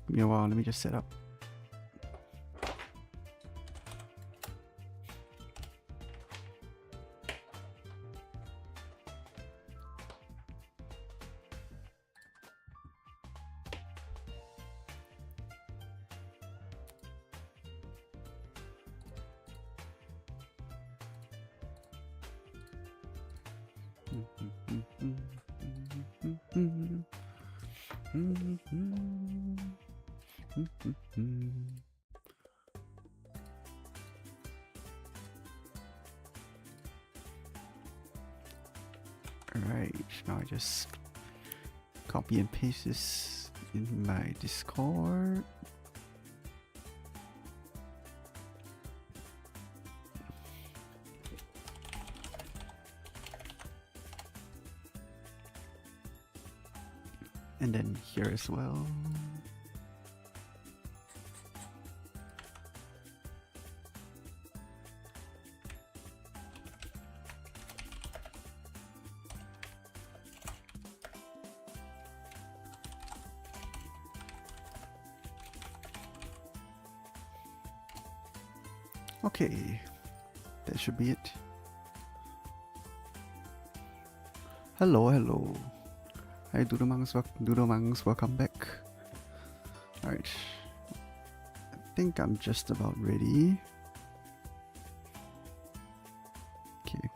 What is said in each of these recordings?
Give me a while, let me just set up. Alright, now I just copy and paste this in my Discord. And then here as well. Okay, that should be it. Hello, hello. Hi, Doodlemonks, welcome back. Alright, I think I'm just about ready. Okay,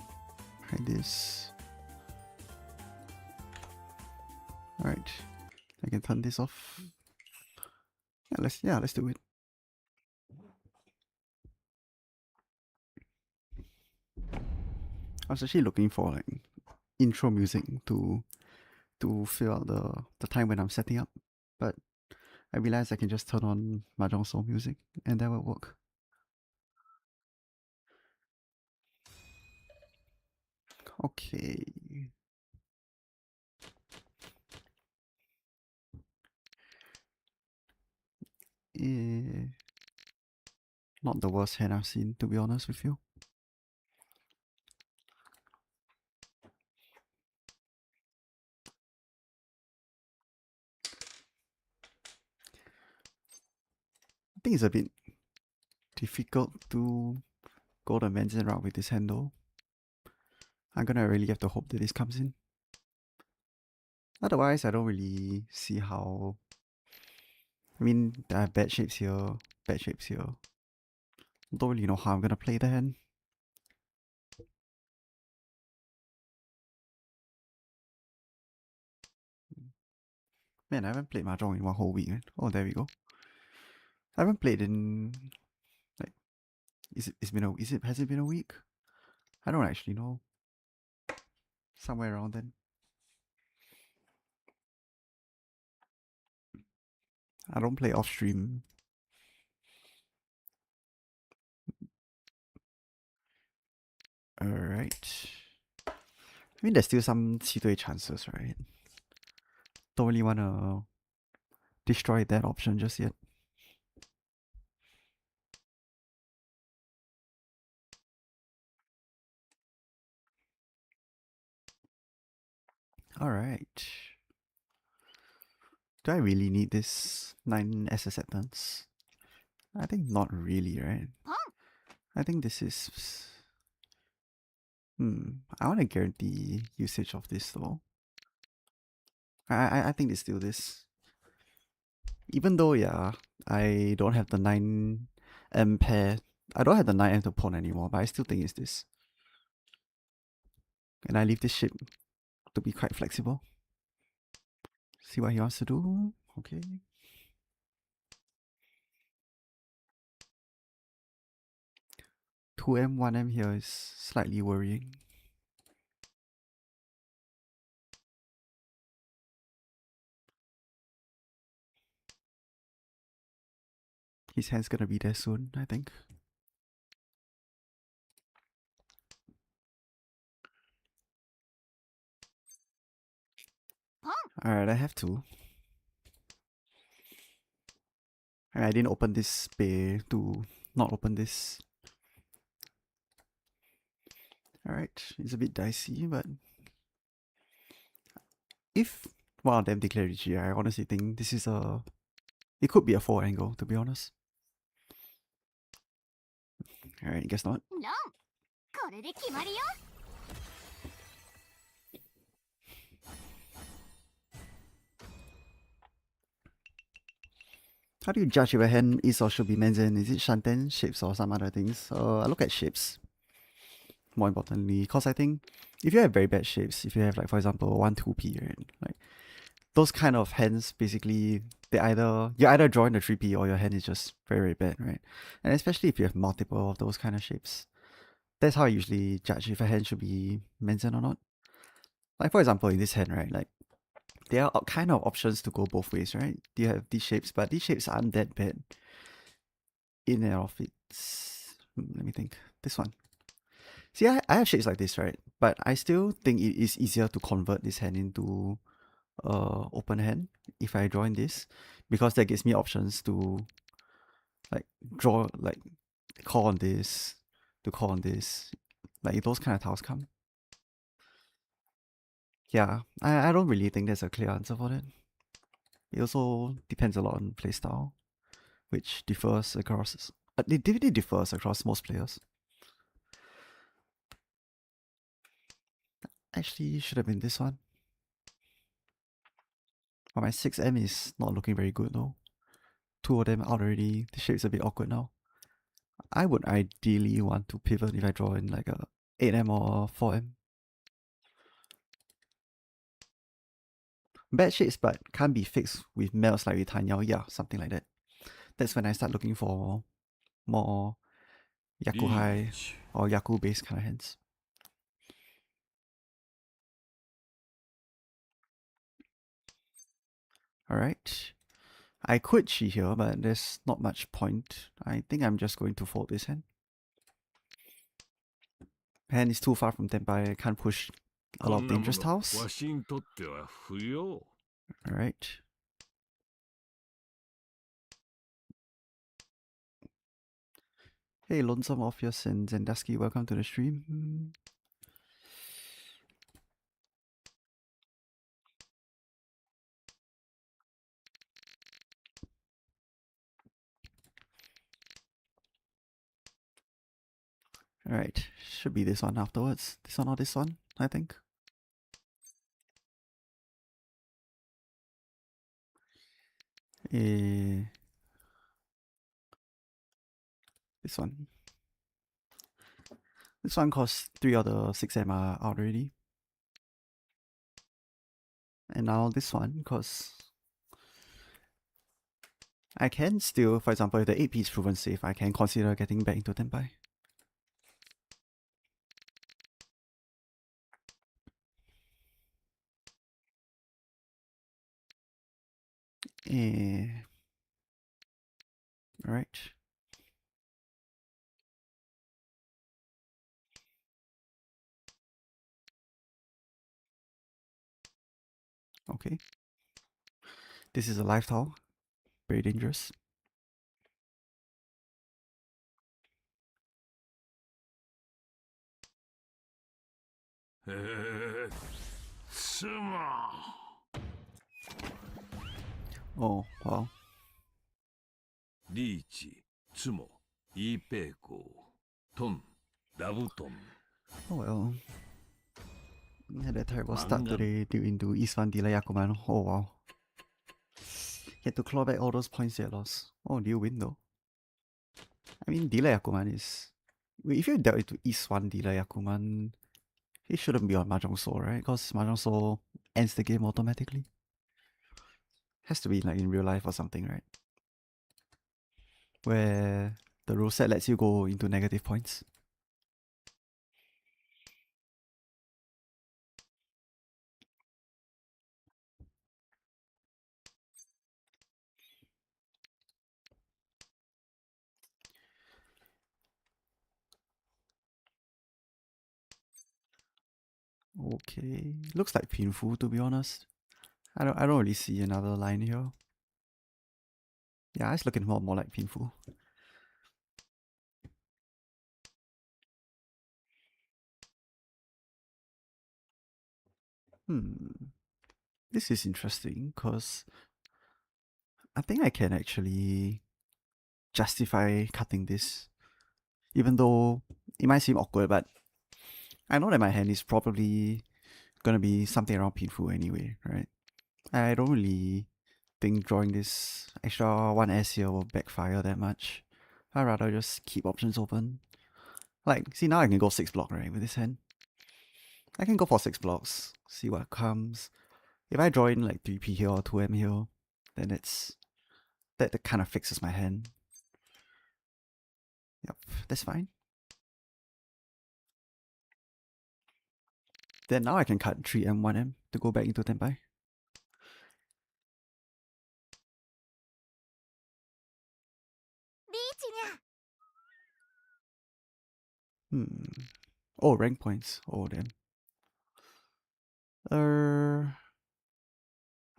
hide this. Alright, I can turn this off. Yeah, let's do it. I was actually looking for like intro music to fill out the time when I'm setting up, but I realized I can just turn on Mahjong Soul music and that will work. Okay. Not the worst hand I've seen, to be honest with you. I think it's a bit difficult to go the Manzan route with this handle. I'm gonna really have to hope that this comes in. Otherwise, I don't really see how. I mean, I have bad shapes here, bad shapes here. Don't really know how I'm gonna play the hand. Man, I haven't played Mahjong in one whole week. Oh, there we go. I haven't played in like has it been a week? I don't actually know. Somewhere around then. I don't play off stream. Alright. I mean there's still some 7对 chances, right? Don't really wanna destroy that option just yet. Alright. Do I really need this 9 S acceptance? I think not really, right? I think this is... I want to guarantee usage of this though. I think it's still this. Even though, yeah, I don't have the 9M pair. I don't have the 9M to pawn anymore, but I still think it's this. And I leave this ship to be quite flexible. See what he wants to do. Okay. Two M, 1M here is slightly worrying. His hand's gonna be there soon, I think. Alright, I have to. I didn't open this bay to not open this. Alright, it's a bit dicey, but if one of them declare GG, I honestly think this is a It could be a 4 angle, to be honest. Alright, guess not. How do you judge if a hand is or should be menzen? Is it shanten, shapes, or some other things? I look at shapes, more importantly, because I think if you have very bad shapes, if you have, like, for example, 1-2p, right? Like, those kind of hands, basically, you're either drawing the 3p or your hand is just very, very bad, right? And especially if you have multiple of those kind of shapes. That's how I usually judge if a hand should be menzen or not. Like, for example, in this hand, right? Like, there are kind of options to go both ways, right? You have these shapes, but these shapes aren't that bad in and of its. Let me think. This one. See, I have shapes like this, right? But I still think it is easier to convert this hand into open hand if I draw in this, because that gives me options to, like, draw, like, call on this, to call on this, like those kind of tiles come. Yeah, I don't really think there's a clear answer for that. It also depends a lot on playstyle, which differs across. It really differs across most players. Actually, should have been this one. But my 6M is not looking very good though. Two of them out already. The shape's a bit awkward now. I would ideally want to pivot if I draw in like a 8M or 4M. Bad shapes, but can't be fixed with melts like with Tanyao. Yeah, something like that. That's when I start looking for more Yaku High or Yaku based kind of hands. Alright. I could chi here, but there's not much point. I think I'm just going to fold this hand. Hand is too far from Tenpai. I can't push a lot of dangerous tiles. Alright. Hey, Lonesome Orpheus and Zendaski, welcome to the stream. Alright, should be this one afterwards. This one or this one, I think. This one. This one costs 3 of the 6M are out already. And now this one, because I can still, for example, if the 8P is proven safe, I can consider getting back into Tenpai. Alright. Okay. This is a live tile. Very dangerous. Oh, wow. リーチ、ツモ、イーペイコー、トン、ダブトン。 Oh well. Had a terrible start today due into East One delay Yakuman. Oh wow. He had to claw back all those points they lost. Oh, do you win though? I mean, delay Yakuman is. If you dealt into East One delay Yakuman, he shouldn't be on Mahjong Soul, right? Because Mahjong Soul ends the game automatically. Has to be like in real life or something, right? Where the rule set lets you go into negative points. Okay, looks like painful to be honest. I don't really see another line here. Yeah, it's looking more like painful. This is interesting because I think I can actually justify cutting this, even though it might seem awkward, but I know that my hand is probably gonna be something around painful anyway, right? I don't really think drawing this extra 1S here will backfire that much. I'd rather just keep options open. Like, see, now I can go 6 block, right, with this hand. I can go for 6 blocks, see what comes. If I draw in like 3p here or 2m here, then that kind of fixes my hand. Yep, that's fine. Then now I can cut 3m, 1m to go back into Tenpai. Hmm. Oh, rank points. Oh, damn.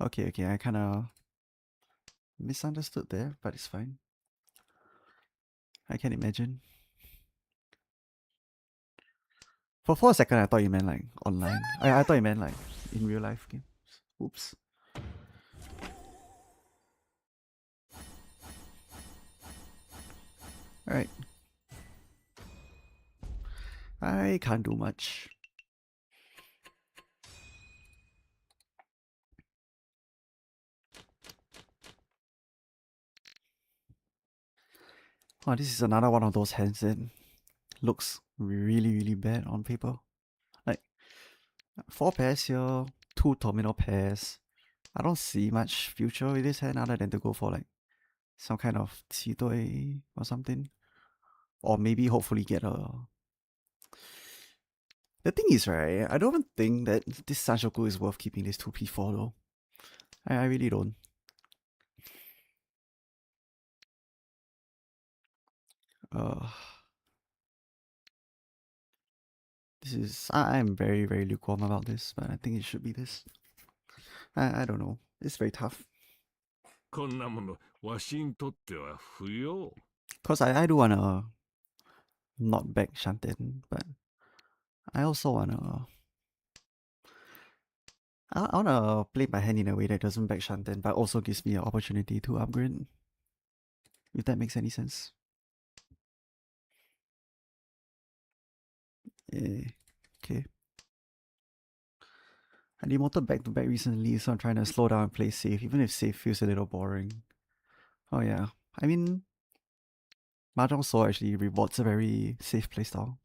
Okay, I kind of misunderstood there, but it's fine. I can imagine. For a second, I thought you meant like online. I thought you meant like in real life games. Oops. Alright. I can't do much. Oh, this is another one of those hands that looks really, really bad on paper. Like, 4 pairs here, 2 terminal pairs. I don't see much future with this hand other than to go for like some kind of Qidoi or something. Or maybe hopefully get a... The thing is, right, I don't even think that this Sanshoku is worth keeping this 2p4 though. I really don't. Uh, this is... I'm very, very lukewarm about this, but I think it should be this. I don't know. It's very tough. こんなものわしにとっては不要。 Because I do wanna not back Shanten, but I also wanna... I wanna play my hand in a way that doesn't back Shanten, but also gives me an opportunity to upgrade. If that makes any sense. Okay. I demoted back to back recently, so I'm trying to slow down and play safe, even if safe feels a little boring. Oh yeah. I mean, Mahjong Soul actually rewards a very safe playstyle.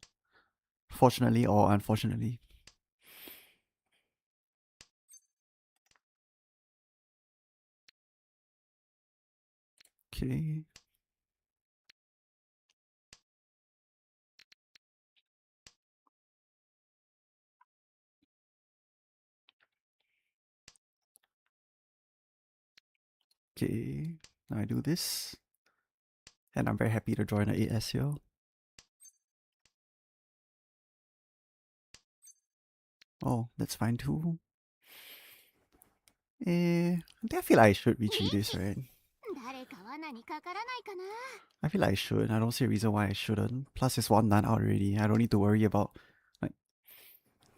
Fortunately or unfortunately. Okay. Okay. Now I do this. And I'm very happy to join the 8S here. Oh, that's fine too. I think I feel like I should retreat this, right? I feel like I should. I don't see a reason why I shouldn't. Plus, it's one none out already. I don't need to worry about like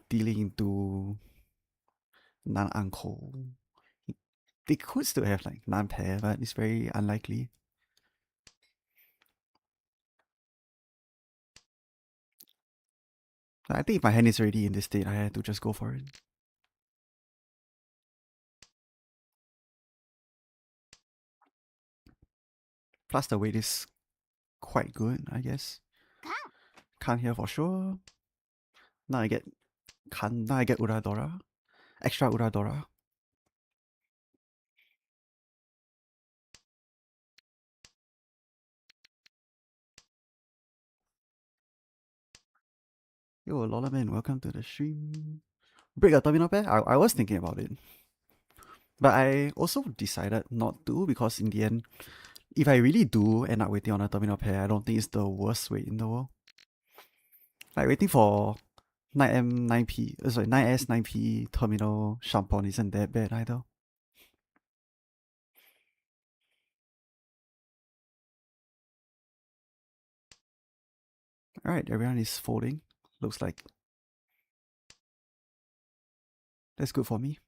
dealing into non uncle. They could still have like non pair, but it's very unlikely. I think if my hand is already in this state, I had to just go for it. Plus, the weight is quite good, I guess. Can't hear for sure. Now I get Kan. Now I get Uradora. Extra Uradora. Yo, Lolaman, welcome to the stream. Break a terminal pair? I was thinking about it. But I also decided not to because in the end, if I really do end up waiting on a terminal pair, I don't think it's the worst wait in the world. Like waiting for 9M, 9P, sorry, 9S, 9P terminal Shampoo isn't that bad either. Alright, everyone is folding. Looks like that's good for me.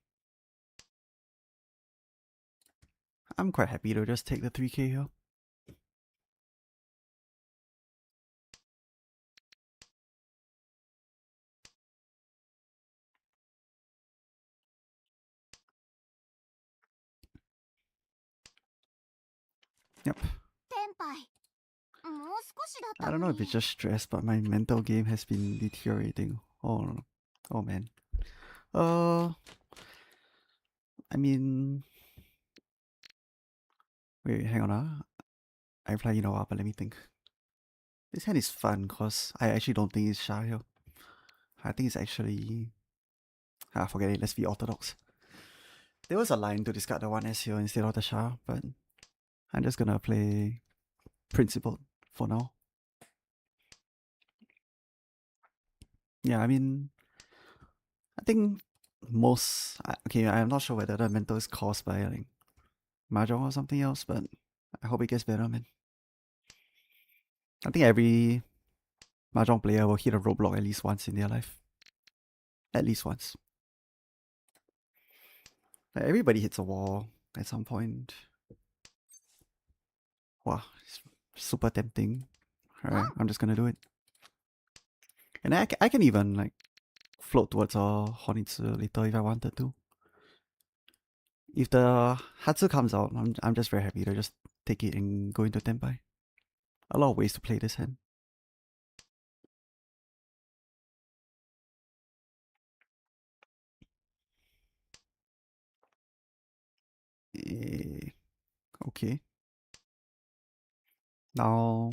I'm quite happy to just take the 3k here. Yep. I don't know if it's just stress, but my mental game has been deteriorating. Oh man. I mean, wait, hang on. I reply you know, but let me think. This hand is fun because I actually don't think it's Shah here. I think it's actually. Forget it. Let's be orthodox. There was a line to discard the 1S here instead of the Shah, but I'm just gonna play Principled for now. Yeah, I mean, I think okay, I'm not sure whether the mental is caused by like Mahjong or something else, but I hope it gets better, man. I think every Mahjong player will hit a roadblock at least once in their life. At least once. Like everybody hits a wall at some point. Wow, it's super tempting. Alright, I'm just gonna do it. And I can even like float towards a Honitsu later if I wanted to. If the Hatsu comes out, I'm just very happy to just take it and go into Tenpai. A lot of ways to play this hand. Okay. Now,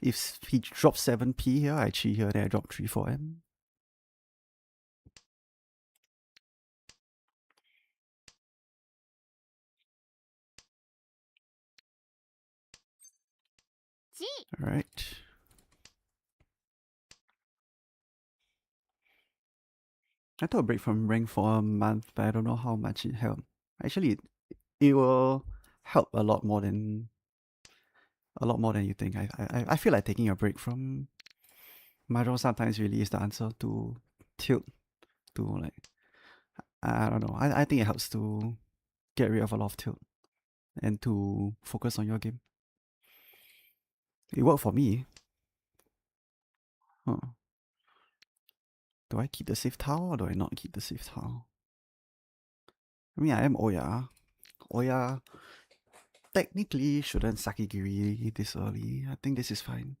if he drops 7p here, I chi here, then I drop 3 4M. Alright. I took a break from rank for a month, but I don't know how much it helped. Actually, it will help a lot more than you think. I feel like taking a break from Mahjong sometimes really is the answer to tilt, to like, I don't know. I think it helps to get rid of a lot of tilt and to focus on your game. It worked for me. Huh. Do I keep the safe tile or do I not keep the safe tile? I mean, I am Oya. Oya technically shouldn't Sakigiri this early. I think this is fine.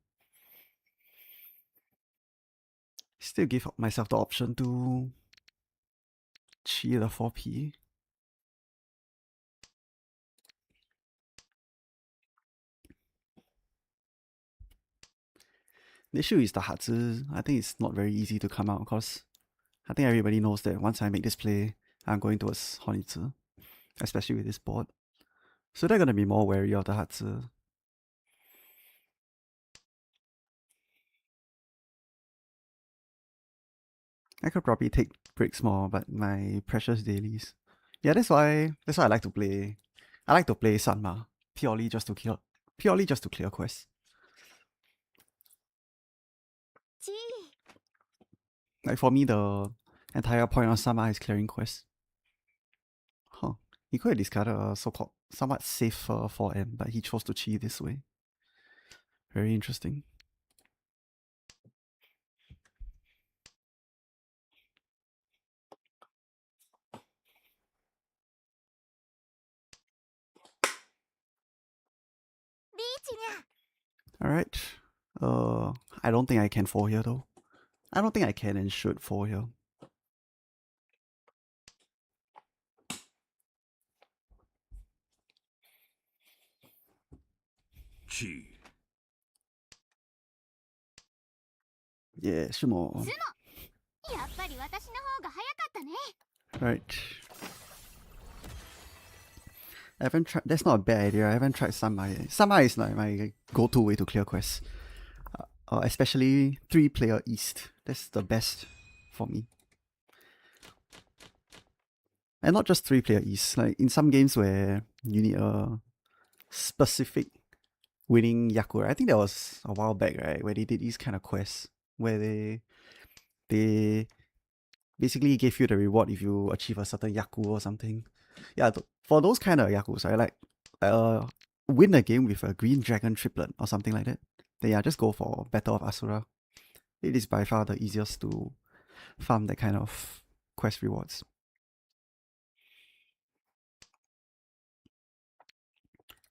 Still give myself the option to chi the 4p. The issue is the Hatsu. I think it's not very easy to come out because I think everybody knows that once I make this play, I'm going towards Honitsu, especially with this board. So they're gonna be more wary of the Hatsu. I could probably take breaks more, but my precious dailies. Yeah, that's why I like to play. I like to play Sanma purely just to clear quests. Like for me, the entire point of Sanma is clearing quests. Huh. He could have discarded a so-called somewhat safer 4M, but he chose to chi this way. Very interesting. Alright. I don't think I can 4 here though. I don't think I can and should 4 here. Chi. Yeah, Shimo. Right. I haven't tried. That's not a bad idea. I haven't tried Sanma yet. Sanma is like my go-to way to clear quests. Especially 3-player East. That's the best for me. And not just 3-player East. Like in some games where you need a specific winning Yakura. I think that was a while back, right? Where they did these kind of quests where they basically gave you the reward if you achieve a certain Yaku or something. Yeah, for those kind of Yakus, right? Like win a game with a green dragon triplet or something like that, then yeah, just go for Battle of Asura. It is by far the easiest to farm that kind of quest rewards.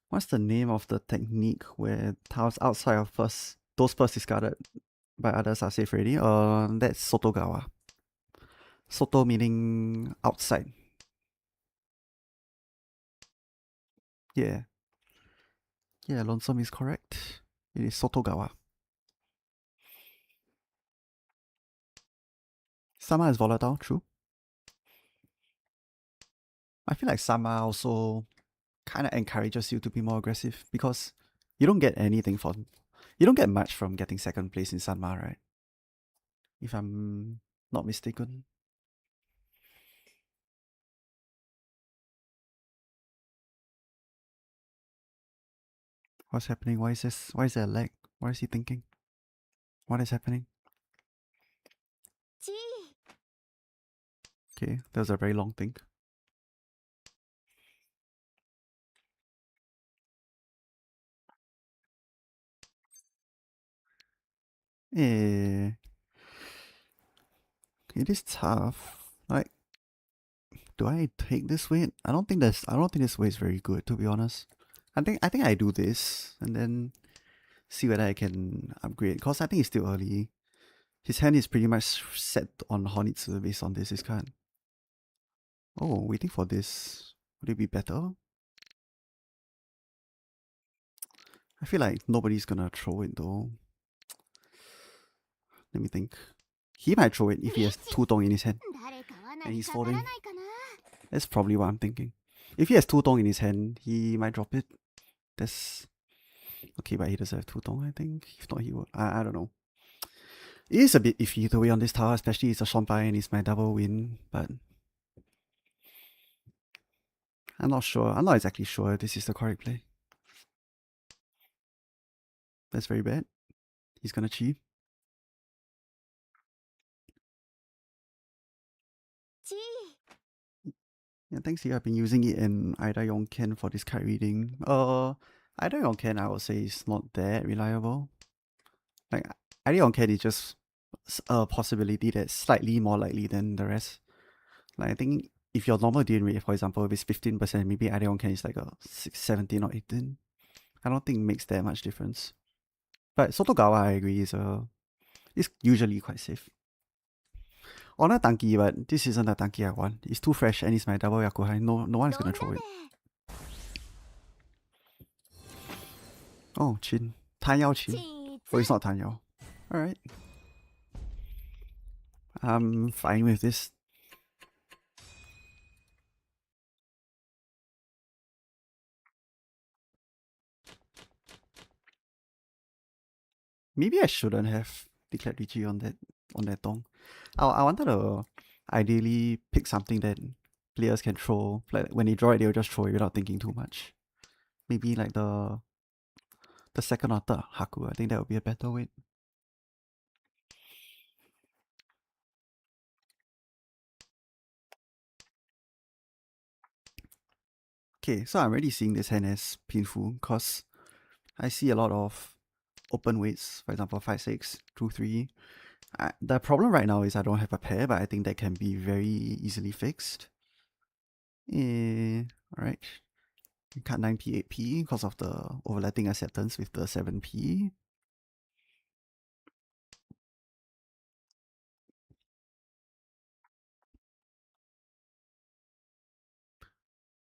What's the name of the technique where tiles outside of those first discarded by others are safe already? That's Sotogawa. Soto meaning outside. Yeah. Yeah, Lonesome is correct. It is Sotogawa. Sama is volatile, true. I feel like Sama also kind of encourages you to be more aggressive because you don't get anything from. You don't get much from getting second place in Sanma, right? If I'm not mistaken. What's happening? Why is this? Why is there a lag? What is he thinking? What is happening? Okay, that was a very long thing. Eh, it is tough. Like, do I take this weight? I don't think this weight is very good, to be honest. I think I do this and then see whether I can upgrade. Cause I think it's still early. His hand is pretty much set on Honitsu based on this card. Oh, waiting for this. Would it be better? I feel like nobody's gonna throw it though. Let me think. He might throw it if he has two tong in his hand and he's folding. That's probably what I'm thinking. If he has two tong in his hand, he might drop it. That's okay, but he doesn't have two tong, I think. If not, he would. I don't know. It is a bit iffy the way on this tower, especially it's a Shonpai and it's my double win, but I'm not sure. I'm not exactly sure this is the correct play. That's very bad. He's gonna cheat. Yeah, thanks here. I've been using it in Ida Yongken for this card reading. Ida Yongken I would say is not that reliable. Like Ida Yongken is just a possibility that's slightly more likely than the rest. Like I think if your normal DN rate, for example, if it's 15%, maybe Ida Yongken is like a 17 or 18. I don't think it makes that much difference. But Sotogawa, I agree, is usually quite safe. Honor Tanki, but this isn't the Tanki I want. It's too fresh and it's my double Yakuhai. No one's gonna throw it. Oh, Chin. Tan Yao Chin. Oh, it's not Tan Yao. Alright. I'm fine with this. Maybe I shouldn't have declared Ricci on that tong. I wanted to ideally pick something that players can throw. Like when they draw it, they'll just throw it without thinking too much. Maybe like the second or third Haku. I think that would be a better way. Okay, so I'm already seeing this hand as painful because I see a lot of open weights, for example, 5-6, 2-3. The problem right now is I don't have a pair, but I think that can be very easily fixed. Alright. Cut 9p, 8p because of the overlapping acceptance with the 7p.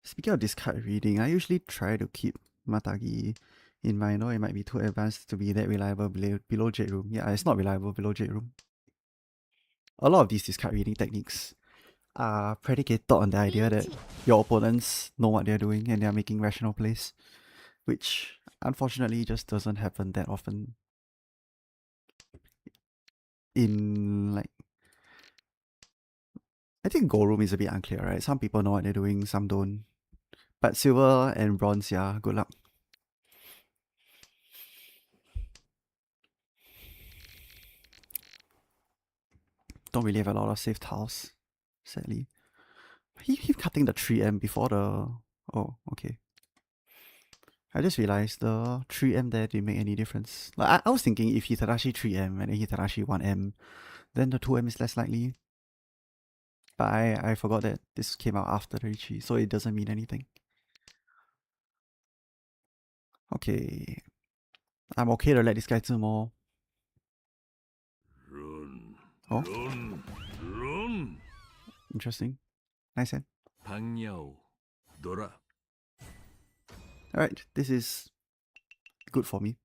Speaking of this card reading, I usually try to keep Matagi in mind. I know it might be too advanced to be that reliable below Jade Room. Yeah, it's not reliable below Jade Room. A lot of these discard reading techniques are predicated on the idea that your opponents know what they're doing and they're making rational plays, which unfortunately just doesn't happen that often in like I think gold room is a bit unclear, right? Some people know what they're doing, some don't. But silver and bronze, yeah, good luck. Don't really have a lot of safe tiles, sadly. He cutting the 3M before the... Oh, okay. I just realized the 3M there didn't make any difference. Like I was thinking if Hitarashi 3M and then Hitarashi 1M, then the 2M is less likely. But I forgot that this came out after the Ichi, so it doesn't mean anything. Okay. I'm okay to let this guy do more. Run, Oh, run, run. interesting. Nice hand. Pangyao, Dora. Alright, this is good for me.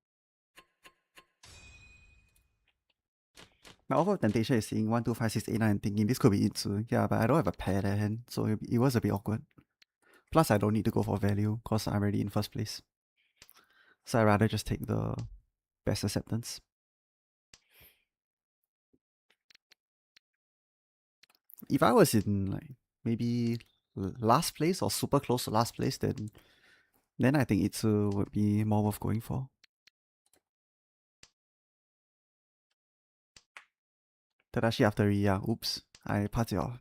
My overall temptation is seeing 1, 2, 5, 6, 8, 9 and thinking this could be Itsu. Yeah, but I don't have a pair that hand, so it was a bit awkward. Plus, I don't need to go for value, because I'm already in first place. So I'd rather just take the best acceptance. If I was in, like, maybe last place or super close to last place, then I think Itsu would be more worth going for. Tadashi after yeah, oops. I 怕掉.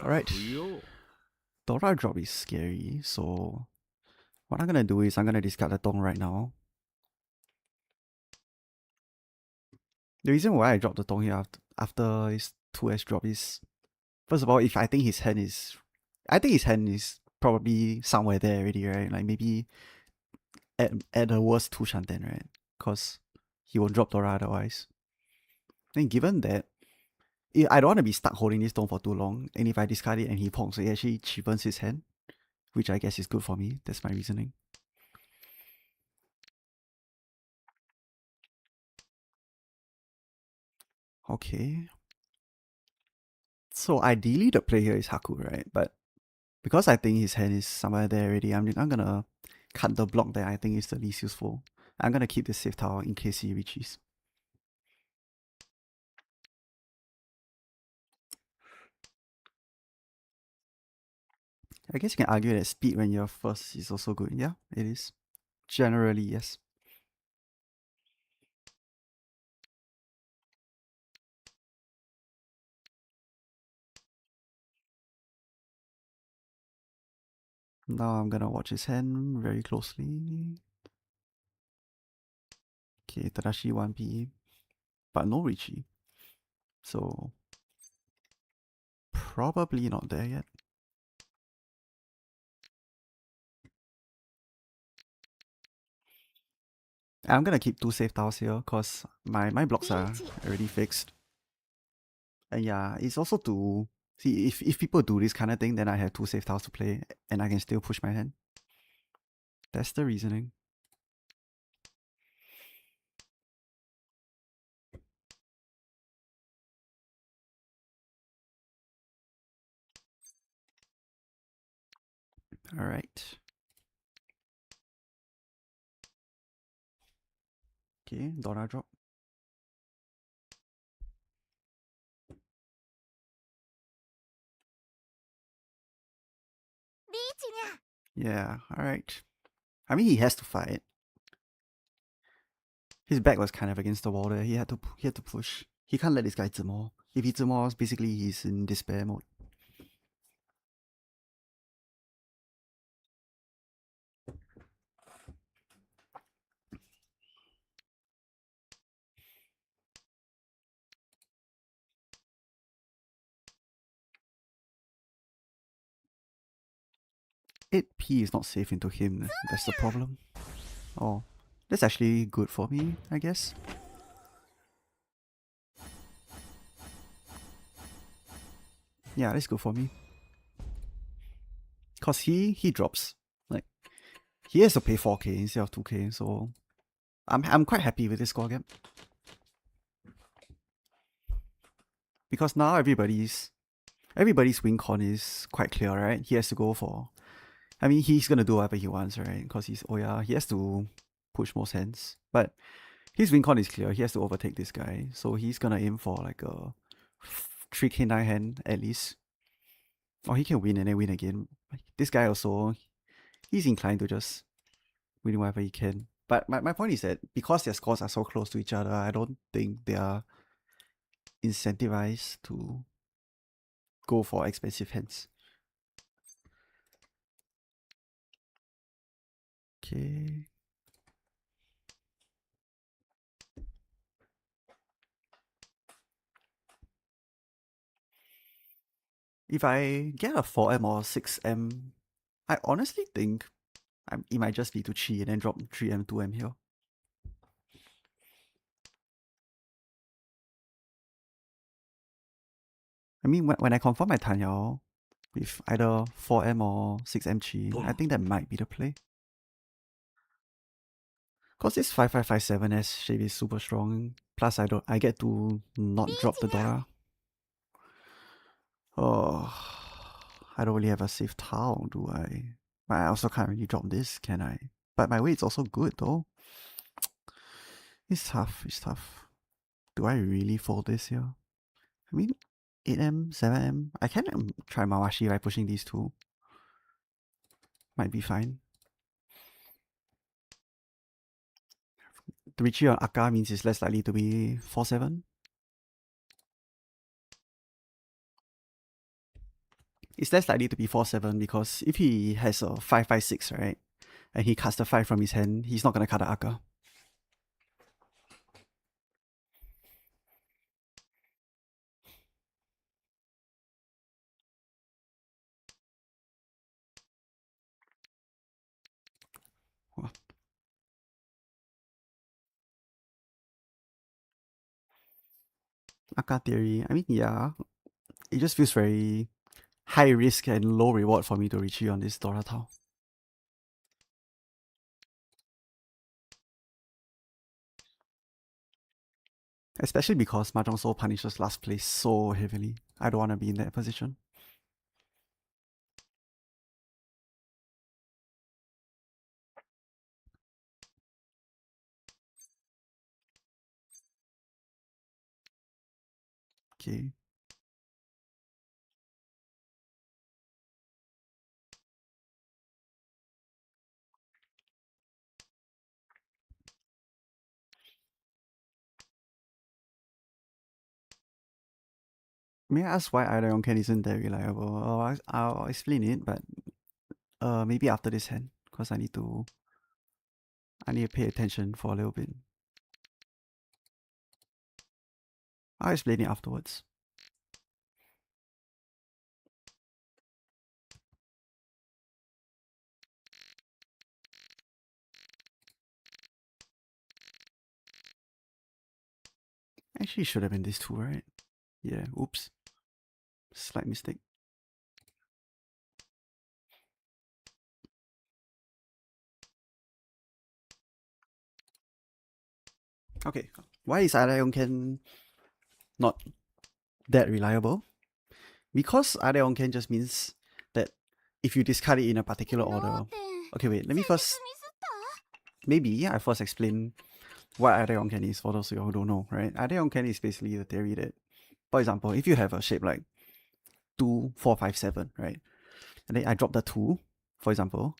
Alright. Dora drop is scary, so what I'm gonna do is I'm gonna discard the Tong right now. The reason why I dropped the Tong here after his 2S drop is, first of all, if I think his hand is... I think his hand is probably somewhere there already, right? Like maybe at the worst 2 Shanten, right? Because he won't drop Dora otherwise. Then given that, I don't want to be stuck holding this Tong for too long, and if I discard it and he pongs, it actually cheapens his hand, which I guess is good for me. That's my reasoning. Okay. So ideally the play here is Haku, right? But because I think his hand is somewhere there already, I'm gonna cut the block that I think is the least useful. I'm gonna keep this safe tower in case he reaches. I guess you can argue that speed when you're first is also good. Yeah, it is. Generally, yes. Now I'm gonna watch his hand very closely. Okay, Tadashi 1P, but no Richie. So, probably not there yet. I'm gonna keep 2 safe tiles here, because my blocks are already fixed. And yeah, it's also to... See, if people do this kind of thing, then I have 2 safe tiles to play, and I can still push my hand. That's the reasoning. Alright. Okay, Dora drop. Yeah, alright. I mean, he has to fight. His back was kind of against the wall there. He had to push. He can't let this guy Zemo. If he Zemo, basically he's in despair mode. It P is not safe into him. That's the problem. Oh, that's actually good for me, I guess. Yeah, that's good for me. Cause he drops. Like, he has to pay 4k instead of 2k, so I'm quite happy with this score gap. Because now everybody's win con is quite clear, right? He has to go for... I mean, he's gonna do whatever he wants, right? Because he's... Oh yeah, he has to push most hands. But his win con is clear. He has to overtake this guy. So he's gonna aim for like a 3k9 hand at least. Or he can win and then win again. This guy also... He's inclined to just win whatever he can. But my point is that because their scores are so close to each other, I don't think they are incentivized to go for expensive hands. Okay. If I get a 4M or 6M, I honestly think it might just be to chi and then drop 3M, 2M here. I mean, when I confirm my Tanyao with either 4M or 6M chi, I think that might be the play. Cause this 5557S shape is super strong. Plus I get to not drop the Dora. Oh, I don't really have a safe tile, do I? But I also can't really drop this, can I? But my weight's also good though. It's tough, it's tough. Do I really fold this here? I mean, 8M, 7M. I can try Mawashi by pushing these two. Might be fine. 3-3 on Akka means it's less likely to be 4-7. It's less likely to be 4-7 because if he has a 5-5-6, right? And he cuts the 5 from his hand, he's not gonna cut the Akka. Wow. Akka theory, I mean, yeah. It just feels very high risk and low reward for me to retreat on this Dora Tau. Especially because Mahjong Soul punishes last place so heavily. I don't want to be in that position. Okay. May I ask why either Yonken isn't that reliable? I'll explain it, but maybe after this hand, because I need to pay attention for a little bit. I'll explain it afterwards. Actually, it should have been this two, right? Yeah, oops. Slight mistake. Okay, why is either Yonken not that reliable? Because either Yonken just means that if you discard it in a particular order. Okay, wait, let me first. Maybe I first explain what either Yonken is for those of you who don't know, right? Either Yonken is basically the theory that, for example, if you have a shape like 2, 4, 5, 7, right? And then I drop the 2, for example,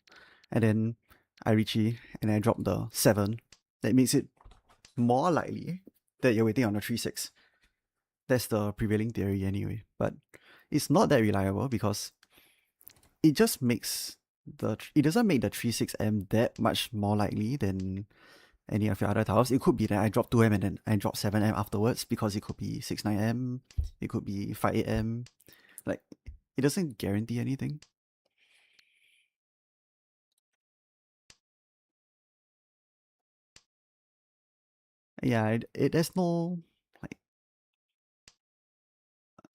and then I reach and I drop the 7, that makes it more likely that you're waiting on the 3-6. That's the prevailing theory anyway. But it's not that reliable because it just makes it doesn't make the 3-6M that much more likely than any of your other tiles. It could be that I drop 2M and then I drop 7M afterwards because it could be 6-9M, it could be 5-8M. Like, it doesn't guarantee anything. Yeah, there's no, like,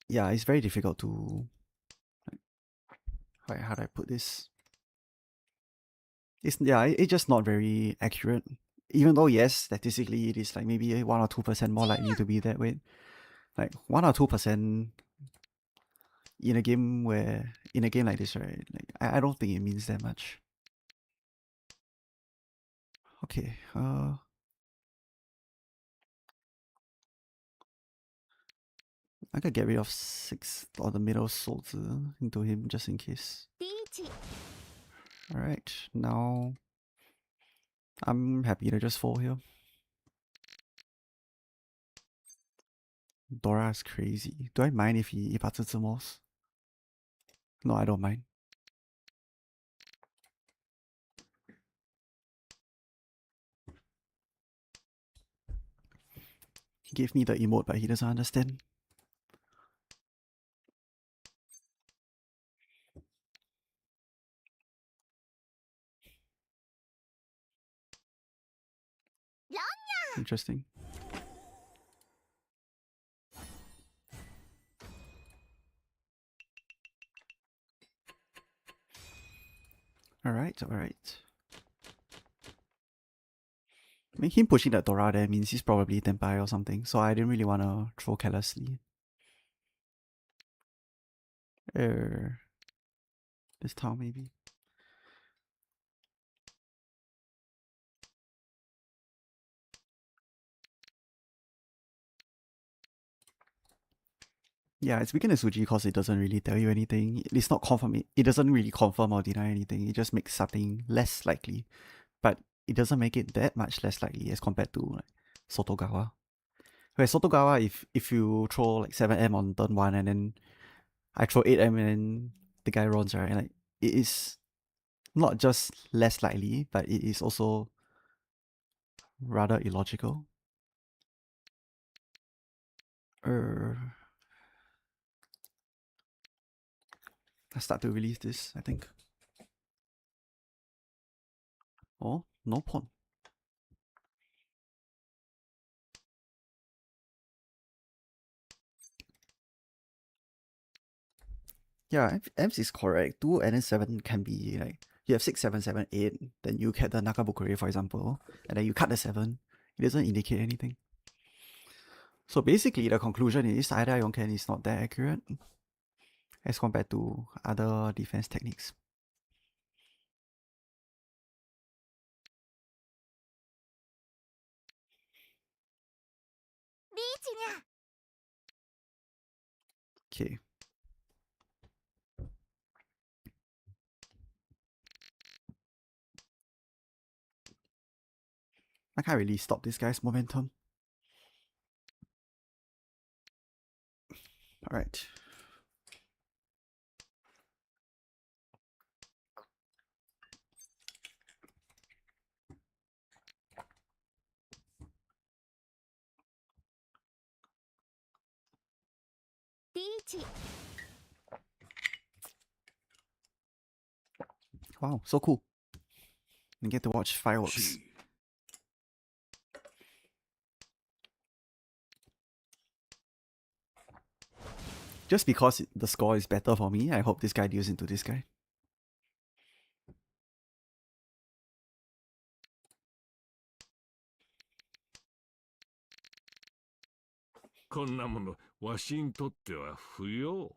yeah, it's very difficult to, like, how do I put this? It's just not very accurate. Even though, yes, statistically it is like maybe 1 or 2% more likely to be that way. Like 1 or 2% in a game like this, right? Like I don't think it means that much. Okay, I could get rid of 6 or the middle soldier into him just in case. Alright, now I'm happy to just fall here. Dora is crazy. Do I mind if he 一把这只 No, I don't mind. He gave me the emote, but he doesn't understand. Interesting. Alright, alright. I mean, him pushing that Dora there means he's probably Tenpai or something, so I didn't really want to throw carelessly. This town maybe. Yeah, it's weaker than Suji because it doesn't really tell you anything. It's not confirm. It doesn't really confirm or deny anything. It just makes something less likely, but it doesn't make it that much less likely as compared to like Sotogawa. Where Sotogawa, if you throw like 7M on turn 1 and then I throw 8M and then the guy runs, right? And like it is not just less likely, but it is also rather illogical. I start to release this, I think. Oh, no pawn. Yeah, M's is correct. 2 and then 7 can be like, you have 6, 7, 7, 8, then you get the Nakabukure, for example, and then you cut the 7. It doesn't indicate anything. So basically, the conclusion is either Yonken is not that accurate as compared to other defense techniques. Okay. I can't really stop this guy's momentum. Alright. Wow, so cool. And get to watch fireworks. Just because the score is better for me, I hope this guy deals into this guy. こんなものわしにとっては不要。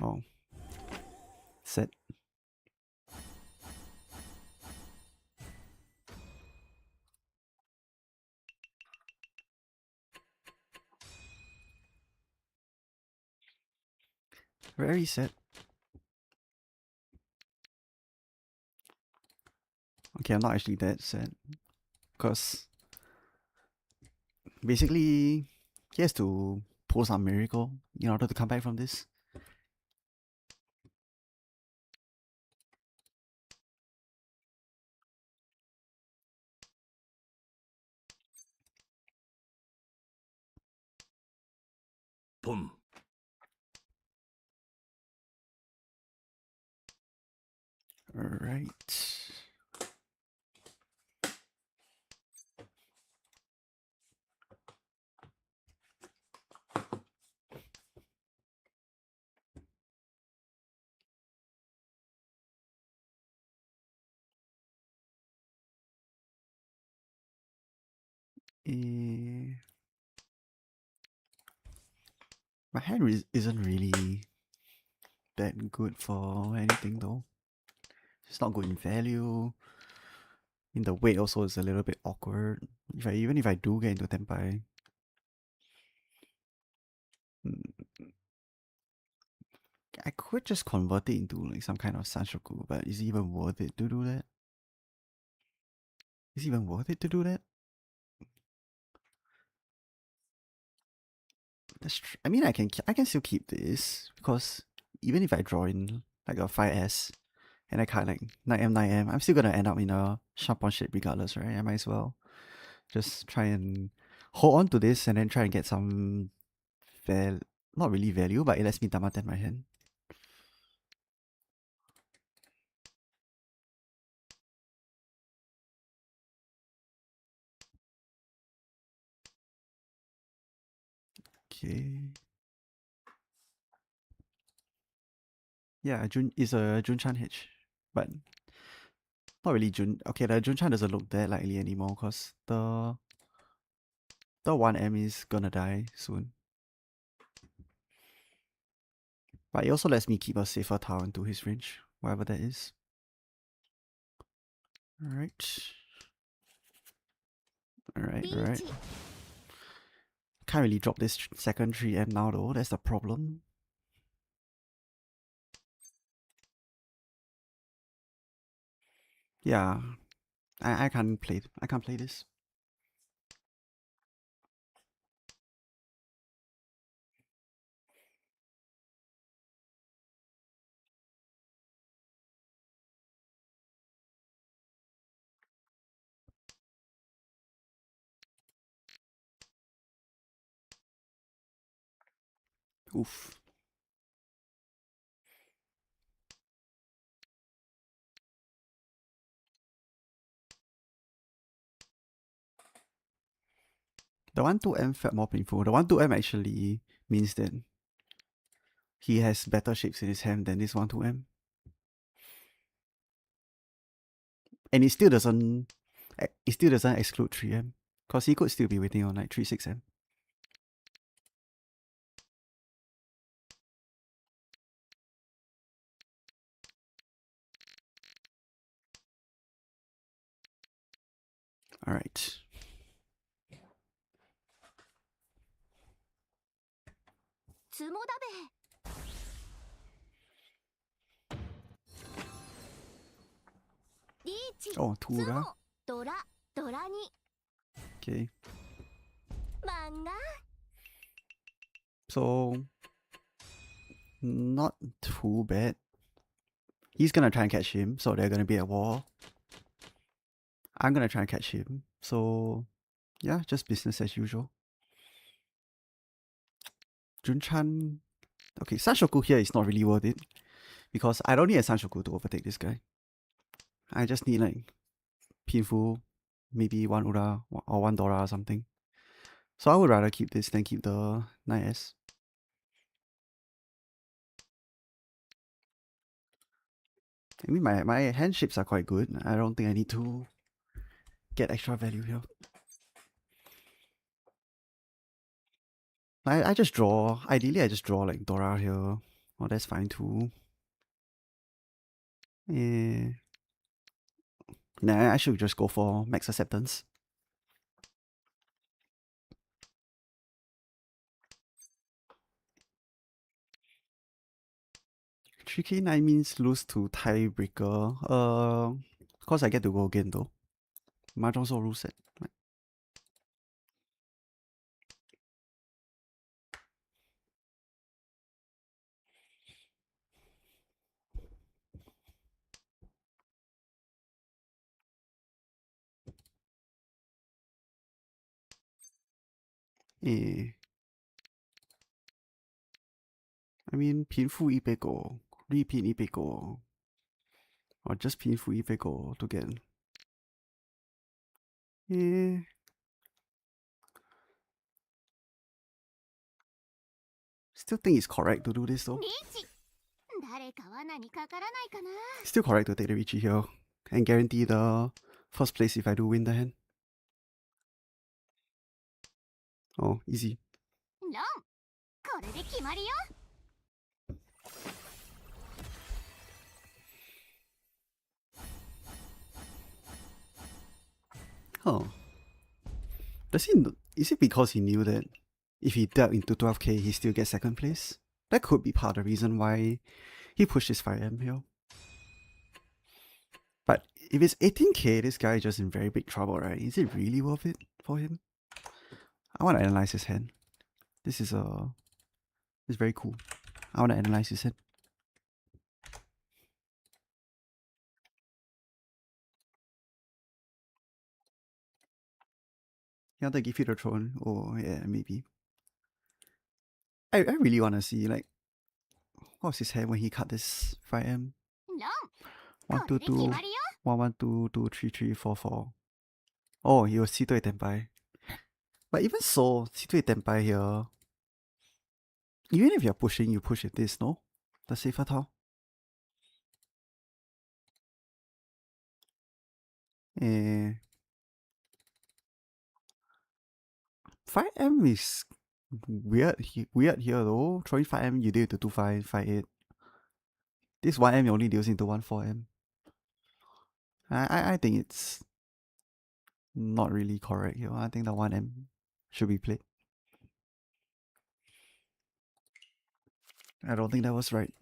Oh. Set. Very sad. Okay, I'm not actually that sad. Because basically, he has to pull some miracle in order to come back from this. Pon. Alright. My hand isn't really that good for anything though. It's not good in value. In the weight also is a little bit awkward. Even if I do get into Tenpai. I could just convert it into like some kind of Sanshoku, but is it even worth it to do that? Is it even worth it to do that? I mean, I can still keep this because even if I draw in like a 5S and I cut like 9M 9M, I'm still gonna end up in a sharp on shape regardless, right? I might as well just try and hold on to this and then try and get some not really value, but it lets me Damaten my hand. Okay. Yeah, Jun is a Junchan H, but not really Jun. Okay, the Junchan doesn't look that likely anymore because the 1M is gonna die soon. But it also lets me keep a safer tower into his range, whatever that is. Alright. Alright. Can't really drop this second 3M now though, that's the problem. Yeah. I can't play this. Oof. The 1-2M felt more painful. The 1-2M actually means that he has better shapes in his hand than this 1-2M. And it still doesn't exclude 3M. Because he could still be waiting on like 3-6M. Alright. Oh, Tura. Okay. So, not too bad. He's gonna try and catch him, so they're gonna be at war. I'm gonna try and catch him. So, yeah, just business as usual. Junchan. Okay, Sanshoku here is not really worth it. Because I don't need a Sanshoku to overtake this guy. I just need like Pinfu, maybe one Ura or one Dora or something. So I would rather keep this than keep the 9S. I mean, my hand shapes are quite good. I don't think I need to get extra value here. I just draw. Ideally, I just draw like Dora here. Oh, that's fine too. Eh. Nah, I should just go for max acceptance. Tricky 9 means lose to tiebreaker. Of course I get to go again though. Mahjong so rule set. Eh. I mean, 贫富一杯狗, repeat 一杯狗, or just 贫富一杯狗 to get. Eh. Still think it's correct to do this though. Still correct to take the Richie here and guarantee the first place if I do win the hand. Oh, easy. Oh. Is it because he knew that if he dealt into 12k he still gets second place? That could be part of the reason why he pushed his 5M here. But if it's 18k, this guy is just in very big trouble, right? Is it really worth it for him? I want to analyze his hand. This is it's very cool. I want to analyze his hand. Yeah, they give you the throne. Oh yeah, maybe. I really want to see like what was his hand when he cut this 5M. 1 2 2 1 1 2 2 3 3 4 4. Oh, he was 七对 tenpai. But even so, 七对 tenpai here. Even if you're pushing, you push with this, no? The safer tile. Eh. 5M is weird here though. Throwing 5M, you deal to 2 5, 5 8. This 1M only deals into 1 4M. I think it's not really correct here. I think the 1M should be played. I don't think that was right.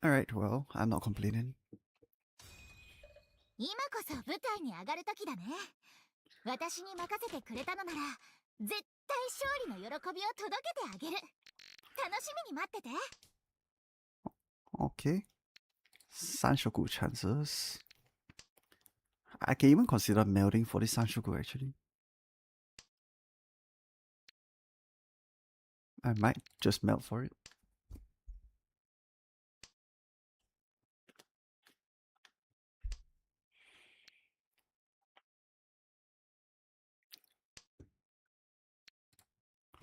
Alright, well, I'm not complaining. 今こそ舞台に上がる時だね。私に任せてくれたのなら絶対勝利の喜びを届けてあげる。楽しみに待ってて。 Okay. Sanshoku chances. I can even consider melding for this Sanshoku actually. I might just melt for it.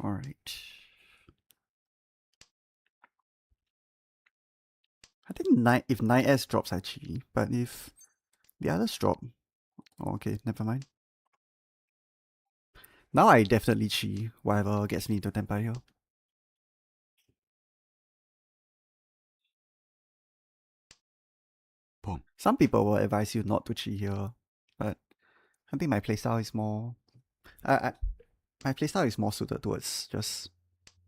Alright. I think if 9S drops I chi, but if the others drop... Oh, okay, never mind. Now I definitely chi, whatever gets me to Tenpai here. Pong. Some people will advise you not to chi here, but I think my playstyle is more... my playstyle is more suited towards just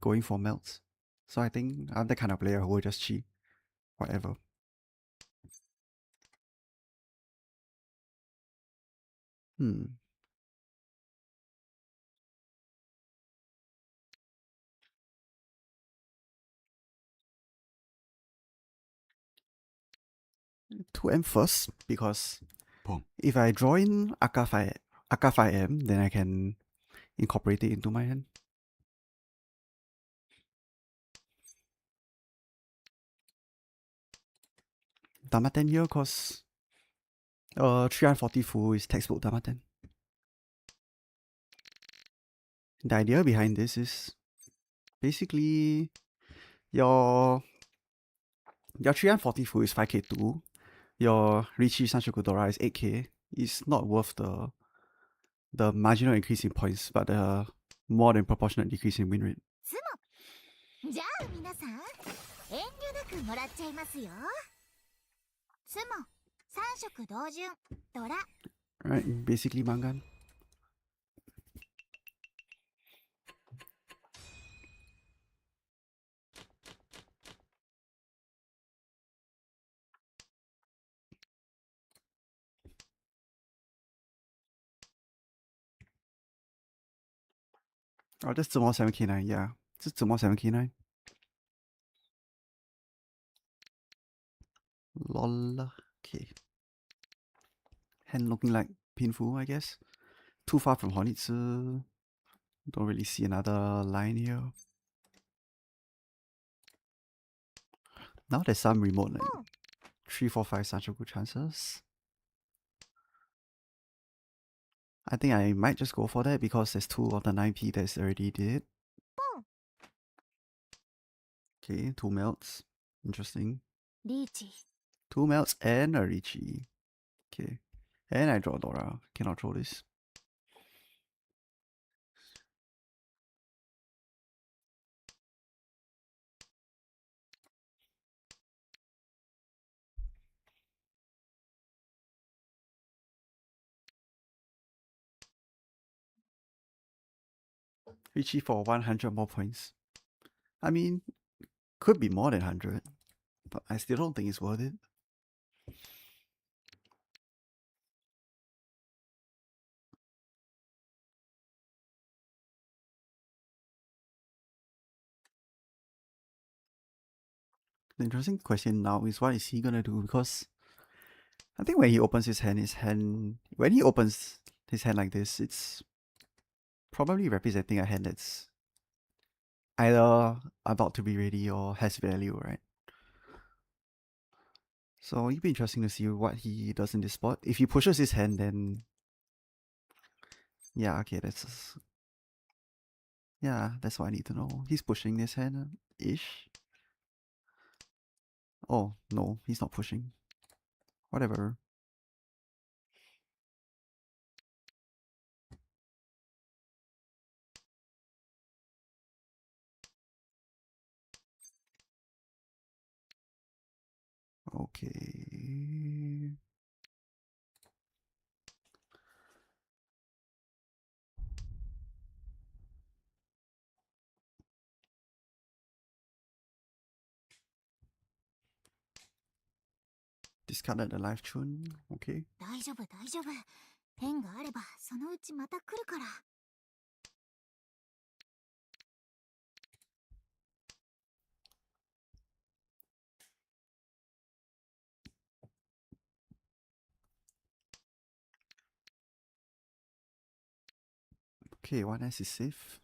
going for melts. So I think I'm the kind of player who will just chi. Whatever. Hmm. To M first, because Pong. if I draw in Aka 5M, then I can incorporate it into my hand. Damaten here, cause 340 full is textbook Damaten. The idea behind this is basically your 340 full is 5k2, your Richie Sanshokudora is 8k. It's not worth the marginal increase in points, but the more than proportionate decrease in win rate. じゃあ皆さん遠慮なくもらっちゃいますよ。つも三色同順ドラ。 Right, basically Mangan. Oh, just 怎么 7k9, yeah. Just 怎么 7k9. Lol. Okay. Hand looking like painful, I guess. Too far from Honitsu. Don't really see another line here. Now there's some remote like 3, 4, 5 Sanchoku chances. I think I might just go for that because there's 2 of the 9p that's already did. Okay, 2 melts. Interesting. リーチ 2 melts and a Richi. Okay. And I draw Dora. Cannot throw this. Richie for 100 more points. I mean, could be more than 100, but I still don't think it's worth it. The interesting question now is what is he gonna do? Because I think when he opens his hand, when he opens his hand like this, it's probably representing a hand that's either about to be ready or has value, right? So it'd be interesting to see what he does in this spot. If he pushes his hand, then yeah, okay, that's what I need to know. He's pushing this hand ish. Oh no, he's not pushing. Whatever. Okay. Discarded the life tune. Okay. 大丈夫大丈夫。変があればそのうちまた来るから。Okay, one S is safe.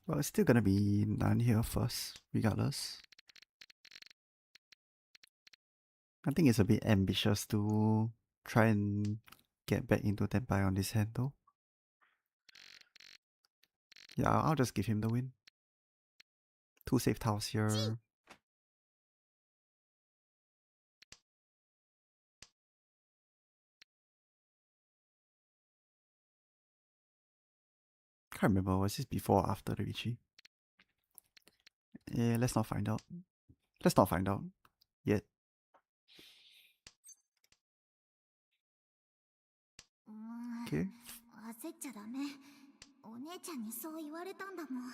Well, it's still gonna be none here first, regardless. I think it's a bit ambitious to try and get back into Tenpai on this hand though. Yeah, I'll just give him the win. 2 safe tiles here. Can't remember, was this before or after the Richie? Yeah, let's not find out. Let's not find out. Yet. Okay. 焦っちゃダメ。お姉ちゃんにそう言われたんだもん。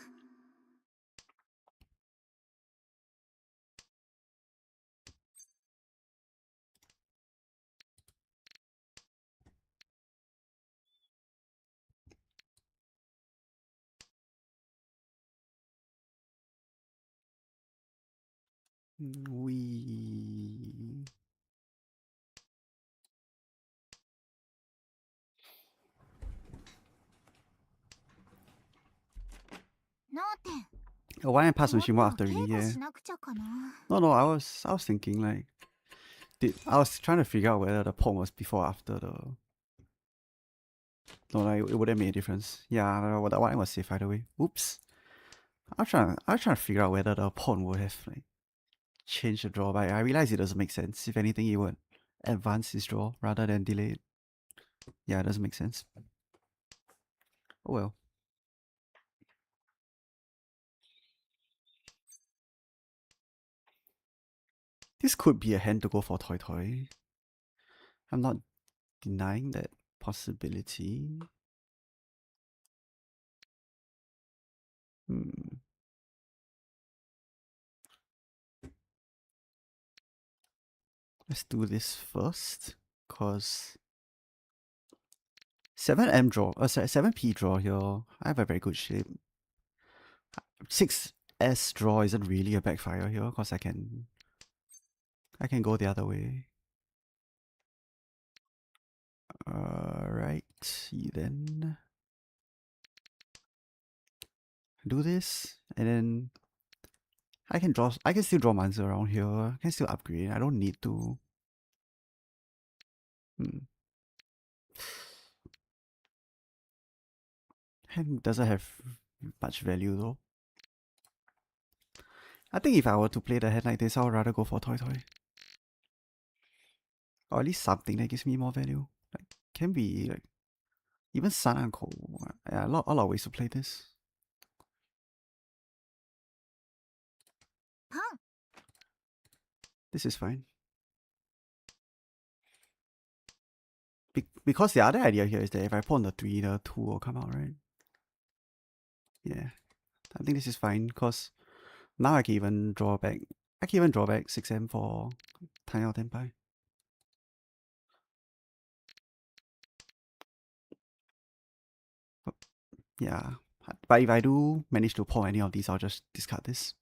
We... Oh, why I passed machine after really? Yeah. No, I was thinking like, I was trying to figure out whether the pong was before or after the. No, like, it wouldn't make a difference. Yeah, that one was safe either way. Oops. I was trying to figure out whether the pawn would have like changed the draw, but I realized it doesn't make sense. If anything, it would advance his draw rather than delay it. Yeah, it doesn't make sense. Oh well. This could be a hand to go for Toy Toy. I'm not denying that possibility. Let's do this first, cause 7M draw, 7P draw here. I have a very good shape. 6S draw isn't really a backfire here, cause I can go the other way. Right, then do this, and then I can still draw Manzo around here. I can still upgrade. I don't need to. Hand doesn't have much value though. I think if I were to play the hand like this, I would rather go for Toy Toy. Or at least something that gives me more value. Like, can be like even Sun and Cold. Yeah, a lot of ways to play this. This is fine. Because the other idea here is that if I pawn the 3, the 2 will come out, right? Yeah. I think this is fine, because now I can even draw back. I can even draw back 6M for Tiny Out Tenpai. Yeah. But if I do manage to pawn any of these, I'll just discard this.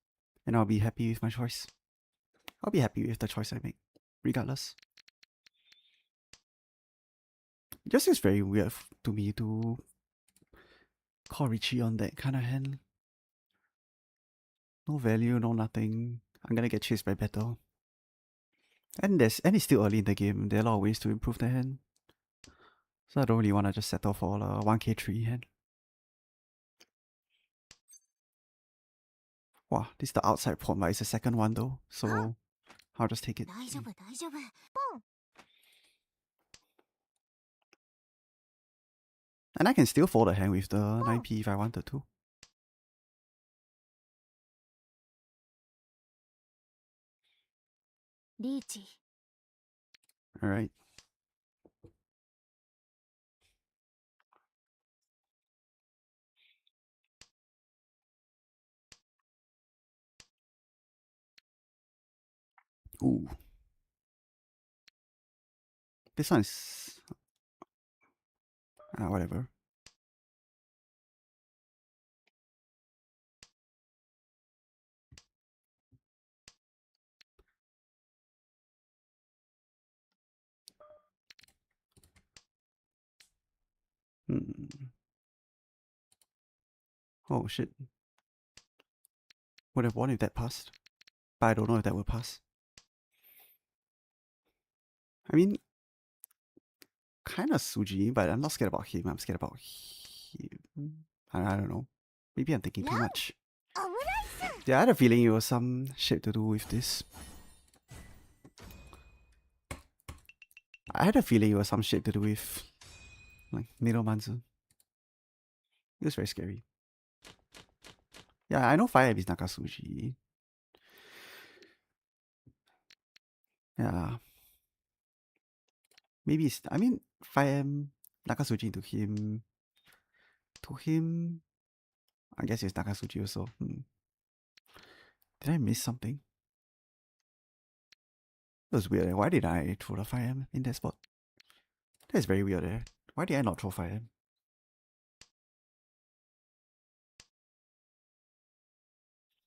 And I'll be happy with my choice. I'll be happy with the choice I make, regardless. It just seems very weird to me to call Richie on that kind of hand. No value, no nothing. I'm gonna get chased by battle. And it's still early in the game. There are a lot of ways to improve the hand. So I don't really want to just settle for a 1k3 hand. Wow, this is the outside pawn, but it's the second one though. So I'll just take it. 大丈夫大丈夫。ポン。 And I can still fold the hand with the 9p if I wanted to. リーチ。 Alright. Ooh. This one is... whatever. Oh shit. Would have won if that passed. But I don't know if that will pass. I mean, kind of Suji, but I'm not scared about him. I'm scared about him. I don't know. Maybe I'm thinking too much. 危ないっす。 Yeah, I had a feeling it was some shit to do with this. I had a feeling it was some shit to do with like Niromanzu. It was very scary. Yeah, I know Fire is Nakasuji. Yeah. Maybe it's, I mean, Fire Nakasuji to him. To him, I guess it's Nakasuji also. Did I miss something? That was weird. Why did I throw the Fire in that spot? That's very weird. Why did I not throw Fire?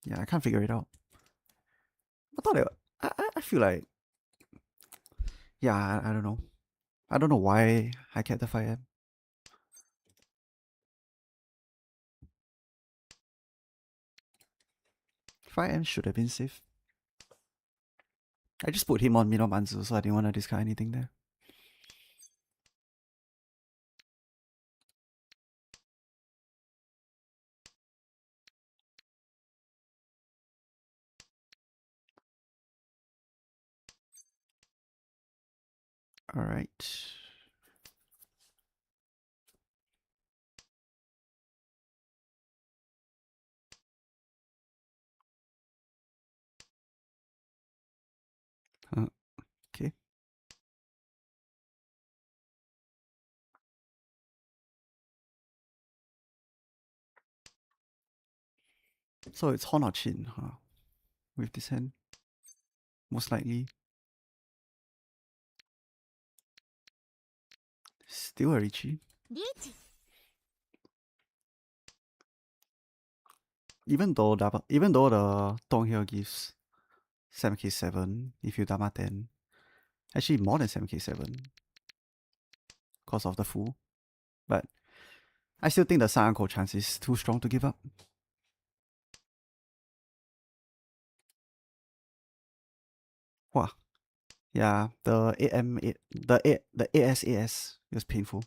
Yeah, I can't figure it out. I thought I feel like, yeah, I don't know. I don't know why I kept the 5M. 5M should have been safe. I just put him on Minomanzu, so I didn't want to discard anything there. Alright. Okay. So it's Hon or Chin, huh? With this hand. Most likely. Still a Richie. リーチ。 Even though the Tong here gives 7k7 if you Dama 10. Actually more than 7k7. Because of the Fool. But I still think the Sun Uncle chance is too strong to give up. Wow. Yeah, the 8M, the ASAS was painful.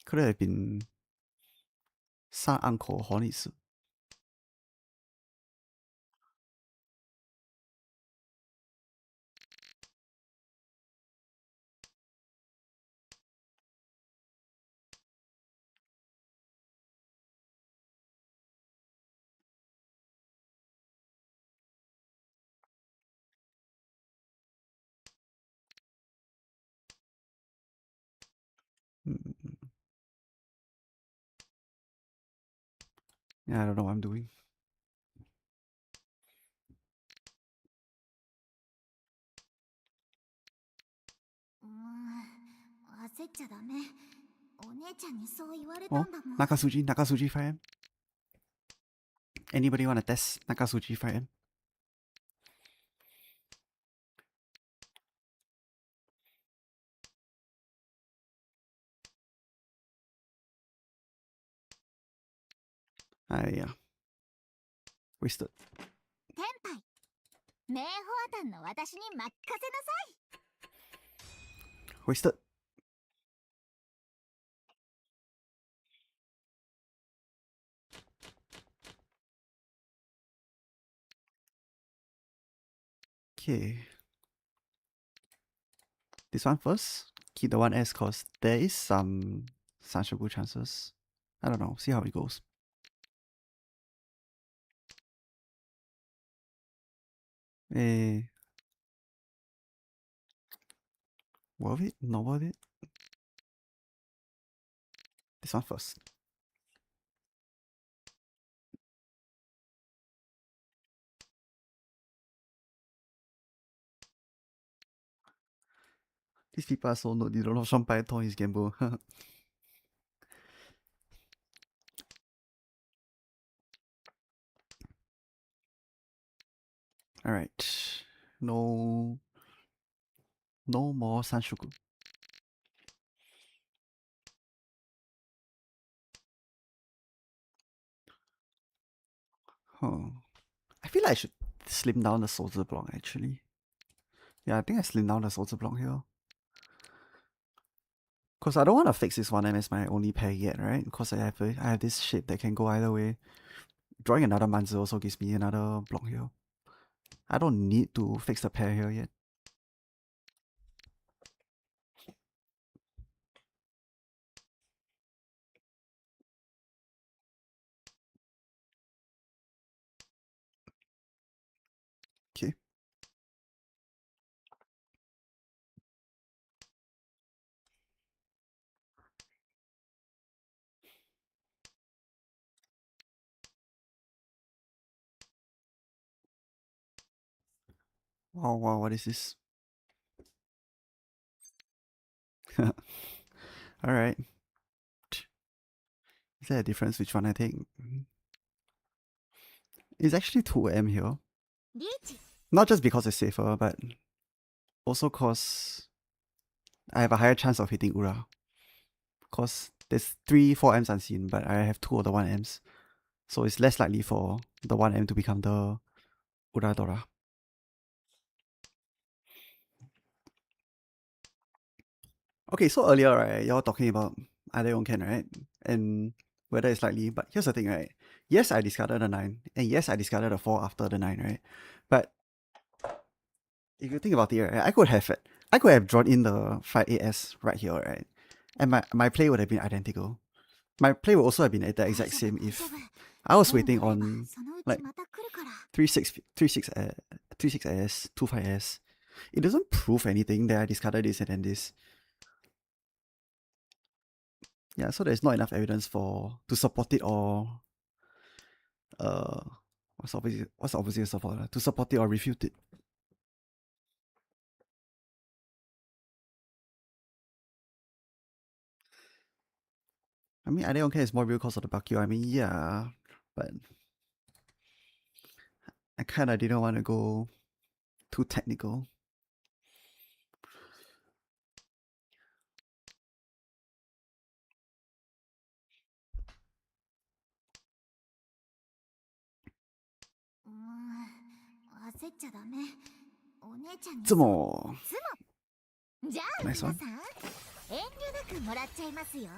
Could have been Sun Uncle 好你死. Yeah, I don't know what I'm doing. Oh, Nakasuji, Nakasuji 5M. Anybody want to test Nakasuji 5M? Yeah. Wasted. 天杯名フォアタンの私に任せなさい。 Wasted. Okay. This one first. Keep the 1S cause there is some Sanshogu chances. I don't know. See how it goes. Eh. Worth it? Not worth it? This one first. These people are so no, they don't know Sean Python is gamble. Alright. No more Sanshoku. Huh. I feel like I should slim down the soldier block actually. Yeah, I think I slim down the soldier block here. Cause I don't want to fix this 1M as my only pair yet, right? Because I have this shape that can go either way. Drawing another Manzi also gives me another block here. I don't need to fix the pair here yet. Okay. Wow, what is this? Alright. Is there a difference which one I take? It's actually 2M here. リーチ Not just because it's safer, but also cause I have a higher chance of hitting Ura. Cause there's 4Ms unseen, but I have 2 of the 1Ms. So it's less likely for the 1M to become the Ura Dora. Okay, so earlier, right, y'all talking about Ken, right? And whether it's likely. But here's the thing, right? Yes, I discarded the 9. And yes, I discarded the 4 after the 9, right? But if you think about it, right, I could have drawn in the 5AS right here, right? And my play would have been identical. My play would also have been at the exact same if I was waiting on like 36S, 25S. It doesn't prove anything that I discarded this and then this. Yeah, so there's not enough evidence to support it or what's the opposite of support? To support it or refute it. I mean, I don't care. It's more real cause of the Bakio. I mean, yeah, but I kind of didn't want to go too technical. Nice one. 遠慮なくもらっちゃいますよ。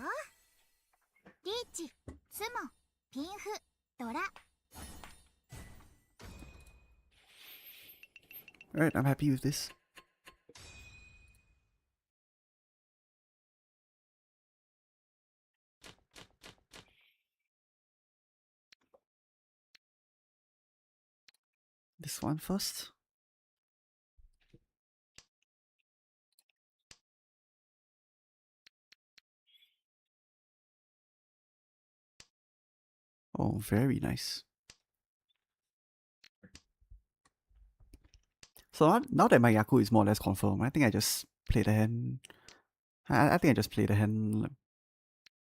リーチ、ツモ、ピンフ、ドラ。 Alright, I'm happy with this. This one first. Oh, very nice. So now that my Yaku is more or less confirmed, I think I just play the hand. I think I just play the hand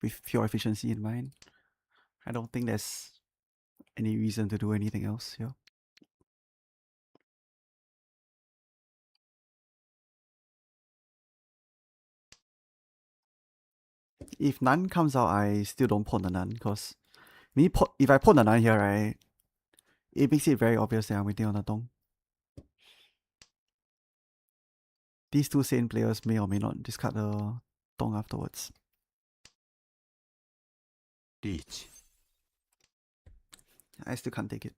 with pure efficiency in mind. I don't think there's any reason to do anything else here. If none comes out, I still don't pawn the none, because if I pawn the none here, right, it makes it very obvious that I'm waiting on the dong. These two sane players may or may not discard the dong afterwards. Reach. I still can't take it.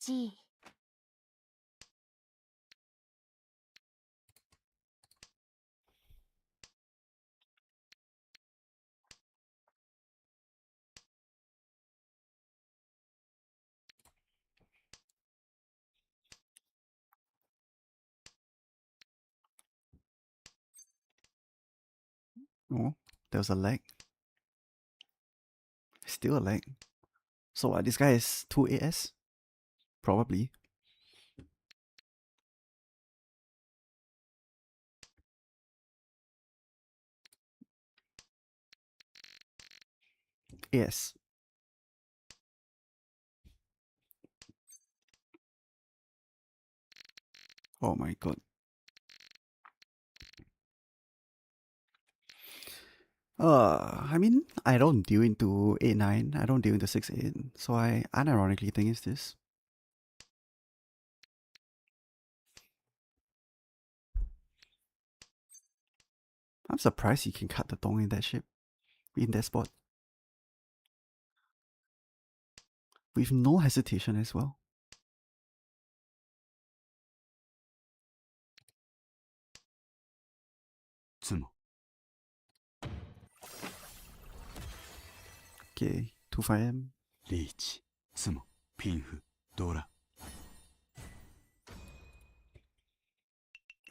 G. Oh, there was a lag. Still a lag. So what, this guy is 2 AS? Probably. AS. Oh my god. I mean, I don't deal into 8-9. I don't deal into 6-8. So I unironically think it's this. I'm surprised he can cut the dong in that shape. In that spot. With no hesitation as well. Tsumo. Okay, 2-5M. Reach. Tsumo. Pinfu. Dora.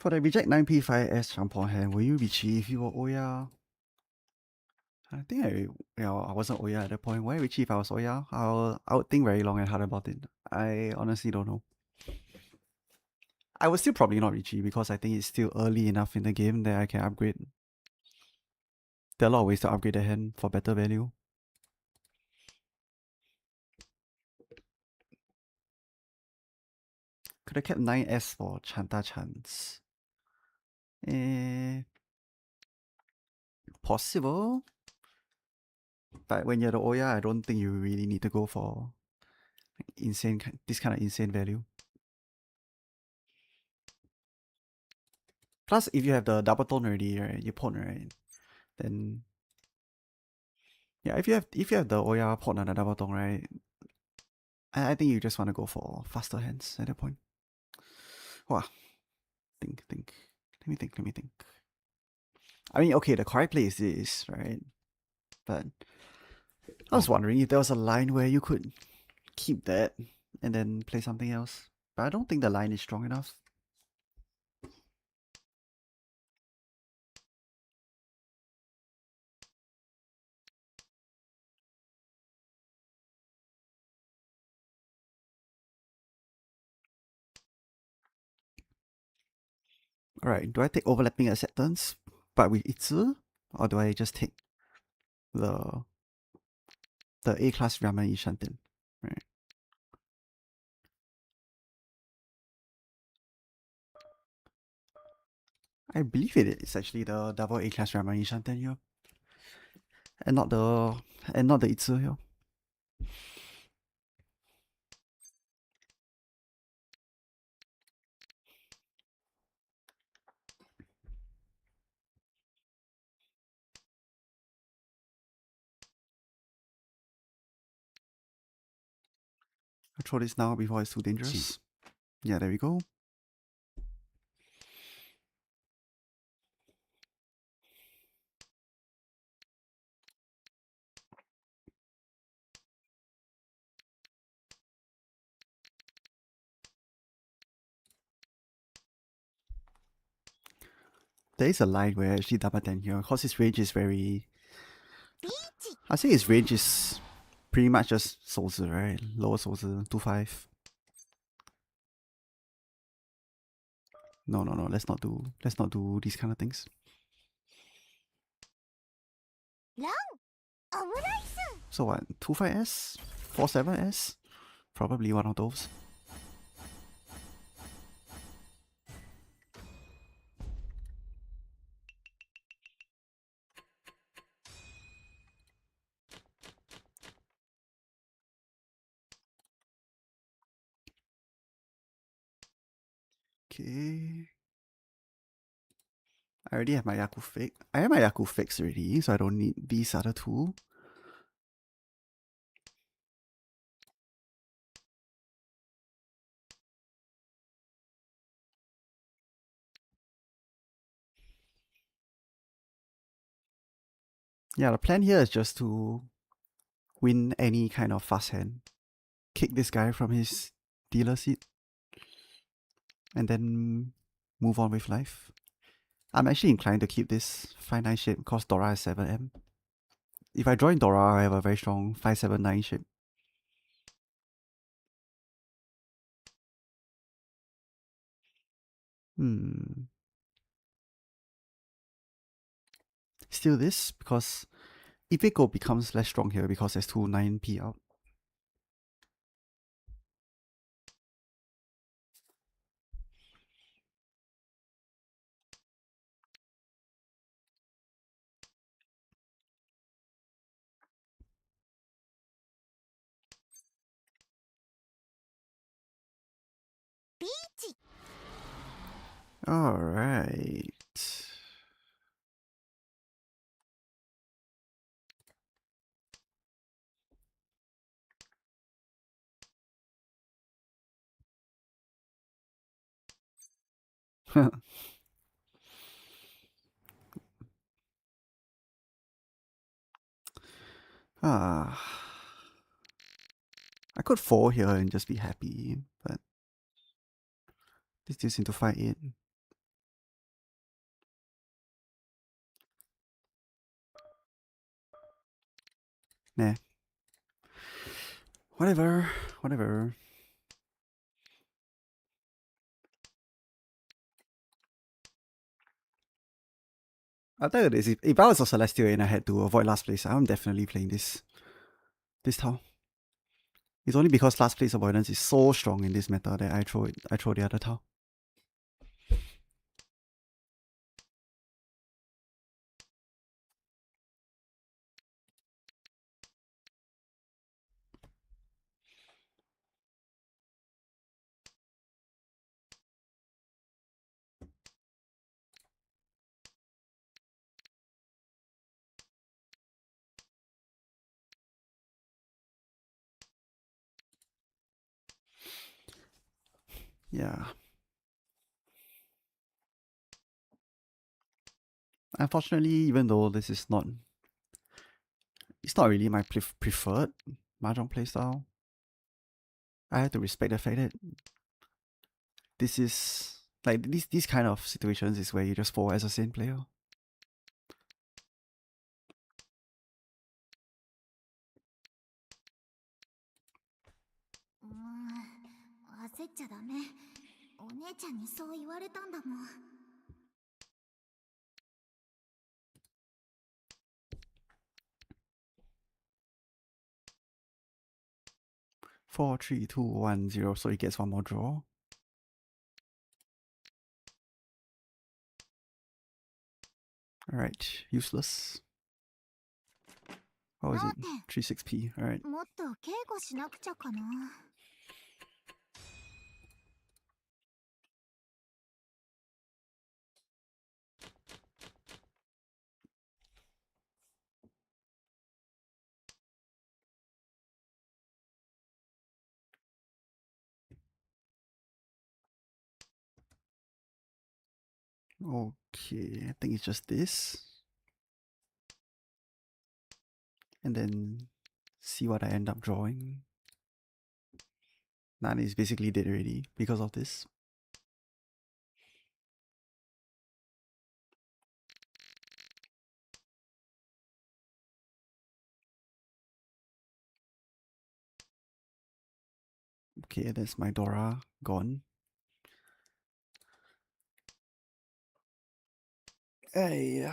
For the reject 9P5S Champon hand, will you Richie if you were Oya? I think I wasn't Oya at that point. Why Richie if I was Oya? I would think very long and hard about it. I honestly don't know. I would still probably not Richie because I think it's still early enough in the game that I can upgrade. There are a lot of ways to upgrade the hand for better value. Could have kept 9S for Chanta chance. Possible. But when you're the Oya, I don't think you really need to go for this kind of insane value. Plus, if you have the double tone already, right, you pawn, right, then yeah, if you have the Oya pawn and the double tone, right, I think you just want to go for faster hands at that point. Wow. Think. Let me think. I mean, okay, the correct play is this, right? But I was wondering if there was a line where you could keep that and then play something else. But I don't think the line is strong enough. Alright, do I take overlapping acceptance but with Itzu? Or do I just take the A-class Ramen Ishanten? Right. I believe it is actually the double A-class Ramen Ishanten here. And not the Itzu here. I'll throw this now before it's too dangerous. Yeah, there we go. There is a line where I actually double 10 here, because his range is very I say his range is pretty much just 手指, right? Lower 手指, 2-5. No, let's not do these kind of things. So what? 2-5S? 4-7S? Probably one of those. Okay. I already have my Yaku fix. I have my Yaku fix already, so I don't need these other two. Yeah, the plan here is just to win any kind of fast hand. Kick this guy from his dealer seat. And then move on with life. I'm actually inclined to keep this 5-9 shape because Dora is 7M. If I join Dora, I have a very strong 5-7-9 shape. Still this, because Ipeco becomes less strong here because there's 2 9P out. Alright. I could fall here and just be happy, but this still seem to fight it. Nah. Whatever. I'll tell you this, if I was a Celestial and I had to avoid last place, I'm definitely playing this tile. It's only because last place avoidance is so strong in this meta that I throw the other tile. Yeah. Unfortunately, even though this is not, it's not really my preferred Mahjong playstyle, I have to respect the fact that this is, like, these kind of situations is where you just fall as a sane player. Four, 3, 2, 1, 0, so he gets one more draw. Alright, useless. What was it? 3-6P, alright. Okay, I think it's just this. And then see what I end up drawing. Nani is basically dead already because of this. Okay, that's my Dora gone. Hey.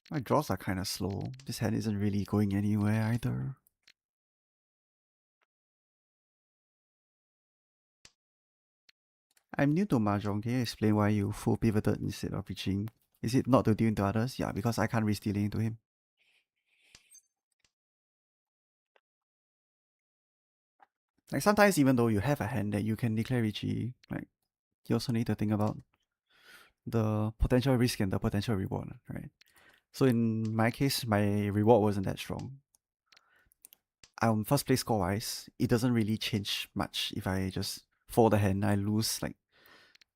My draws are kind of slow. This hand isn't really going anywhere either. I'm new to Mahjong. Can you explain why you full pivoted instead of reaching? Is it not to deal into others? Yeah, because I can't risk dealing into him. Like sometimes even though you have a hand that you can declare Richie, like you also need to think about the potential risk and the potential reward, right? So in my case, my reward wasn't that strong. First place score wise, it doesn't really change much if I just fold the hand. I lose like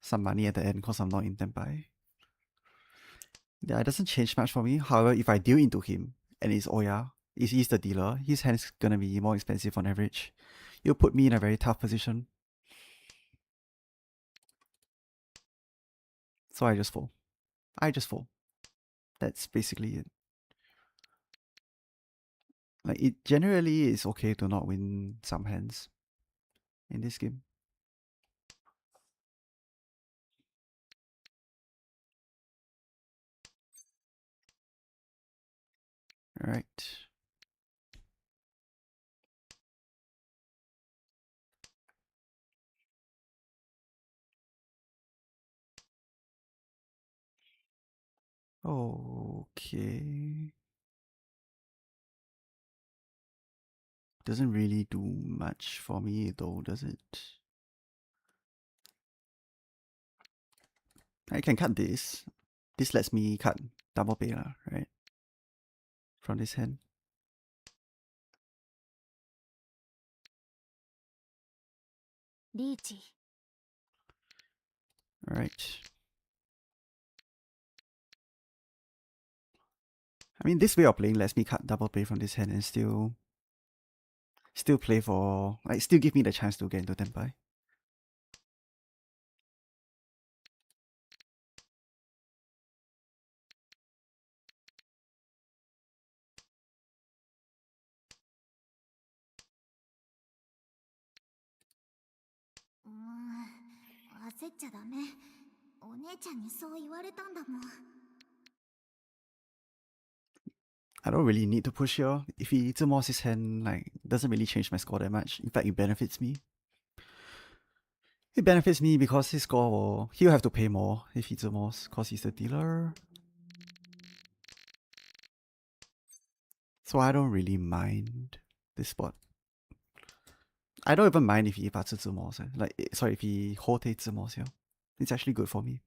some money at the end because I'm not in Tenpai. Yeah, it doesn't change much for me. However, if I deal into him and it's Oya, he's the dealer, his hand's gonna be more expensive on average. It'll put me in a very tough position. So I just fold. That's basically it. Like it generally is okay to not win some hands in this game. Alright. Okay. Doesn't really do much for me though, does it? I can cut this. This lets me cut double pay lah, right? From this hand. Alright. I mean, this way of playing lets me cut double pay from this hand and still play for, like, still give me the chance to get into Tenpai. I don't really need to push here. If he Zumos his hand, like, doesn't really change my score that much. In fact, it benefits me. It benefits me because his score he'll have to pay more if he Zumos, because he's the dealer. So I don't really mind this spot. I don't even mind if he 把 Zumos, like, sorry, if he Hote Zumos here. It's actually good for me.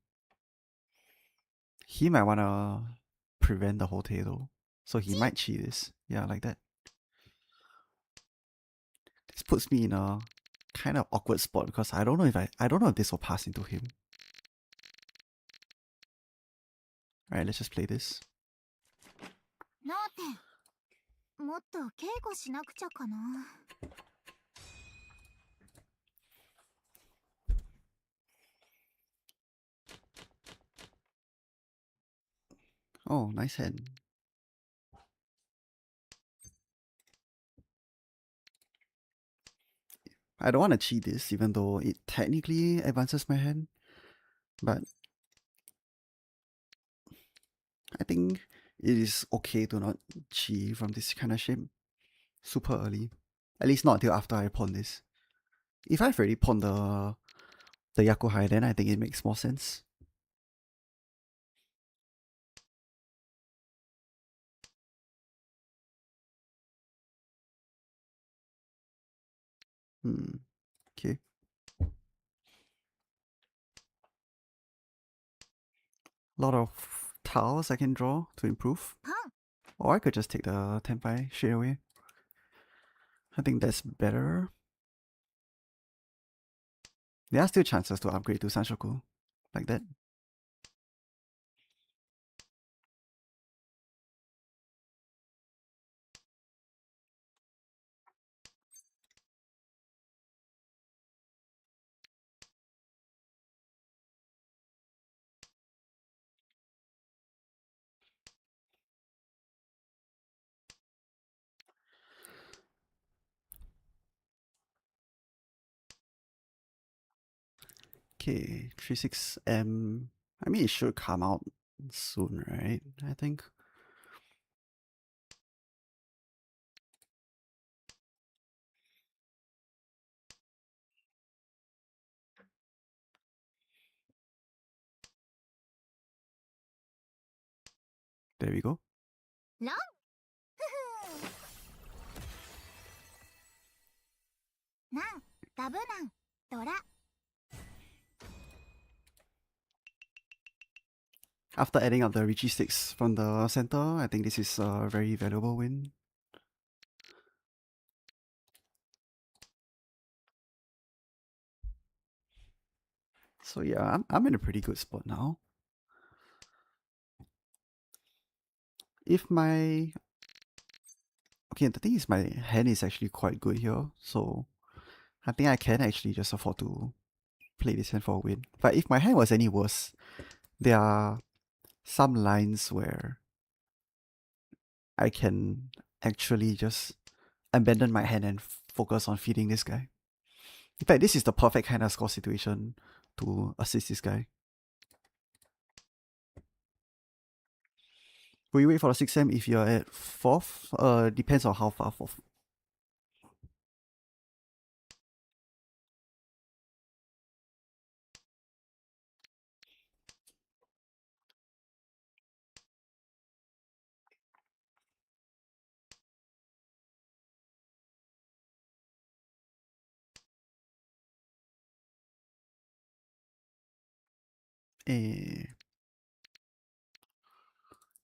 He might wanna prevent the Hote though. So he might cheat this. Yeah, like that. This puts me in a kind of awkward spot because I don't know if this will pass into him. Alright, let's just play this. Oh, nice hand. I don't want to cheat this, even though it technically advances my hand. But I think it is okay to not cheat from this kind of shape super early. At least not until after I pawn this. If I've already pawned the Yakuhai, then I think it makes more sense. Okay. A lot of tiles I can draw to improve. Or I could just take the Tenpai straight away. I think that's better. There are still chances to upgrade to Sanshoku like that. Okay, 36M. I mean, it should come out soon, right? I think. There we go. ロンなん、ダブナン、ドラ。After adding up the Richie sticks from the center, I think this is a very valuable win. So yeah, I'm in a pretty good spot now. If my... Okay, the thing is my hand is actually quite good here, so I think I can actually just afford to play this hand for a win. But if my hand was any worse, there are some lines where I can actually just abandon my hand and focus on feeding this guy. In fact, this is the perfect kind of score situation to assist this guy. Will you wait for the 6M if you're at 4th? Depends on how far 4th. Eh,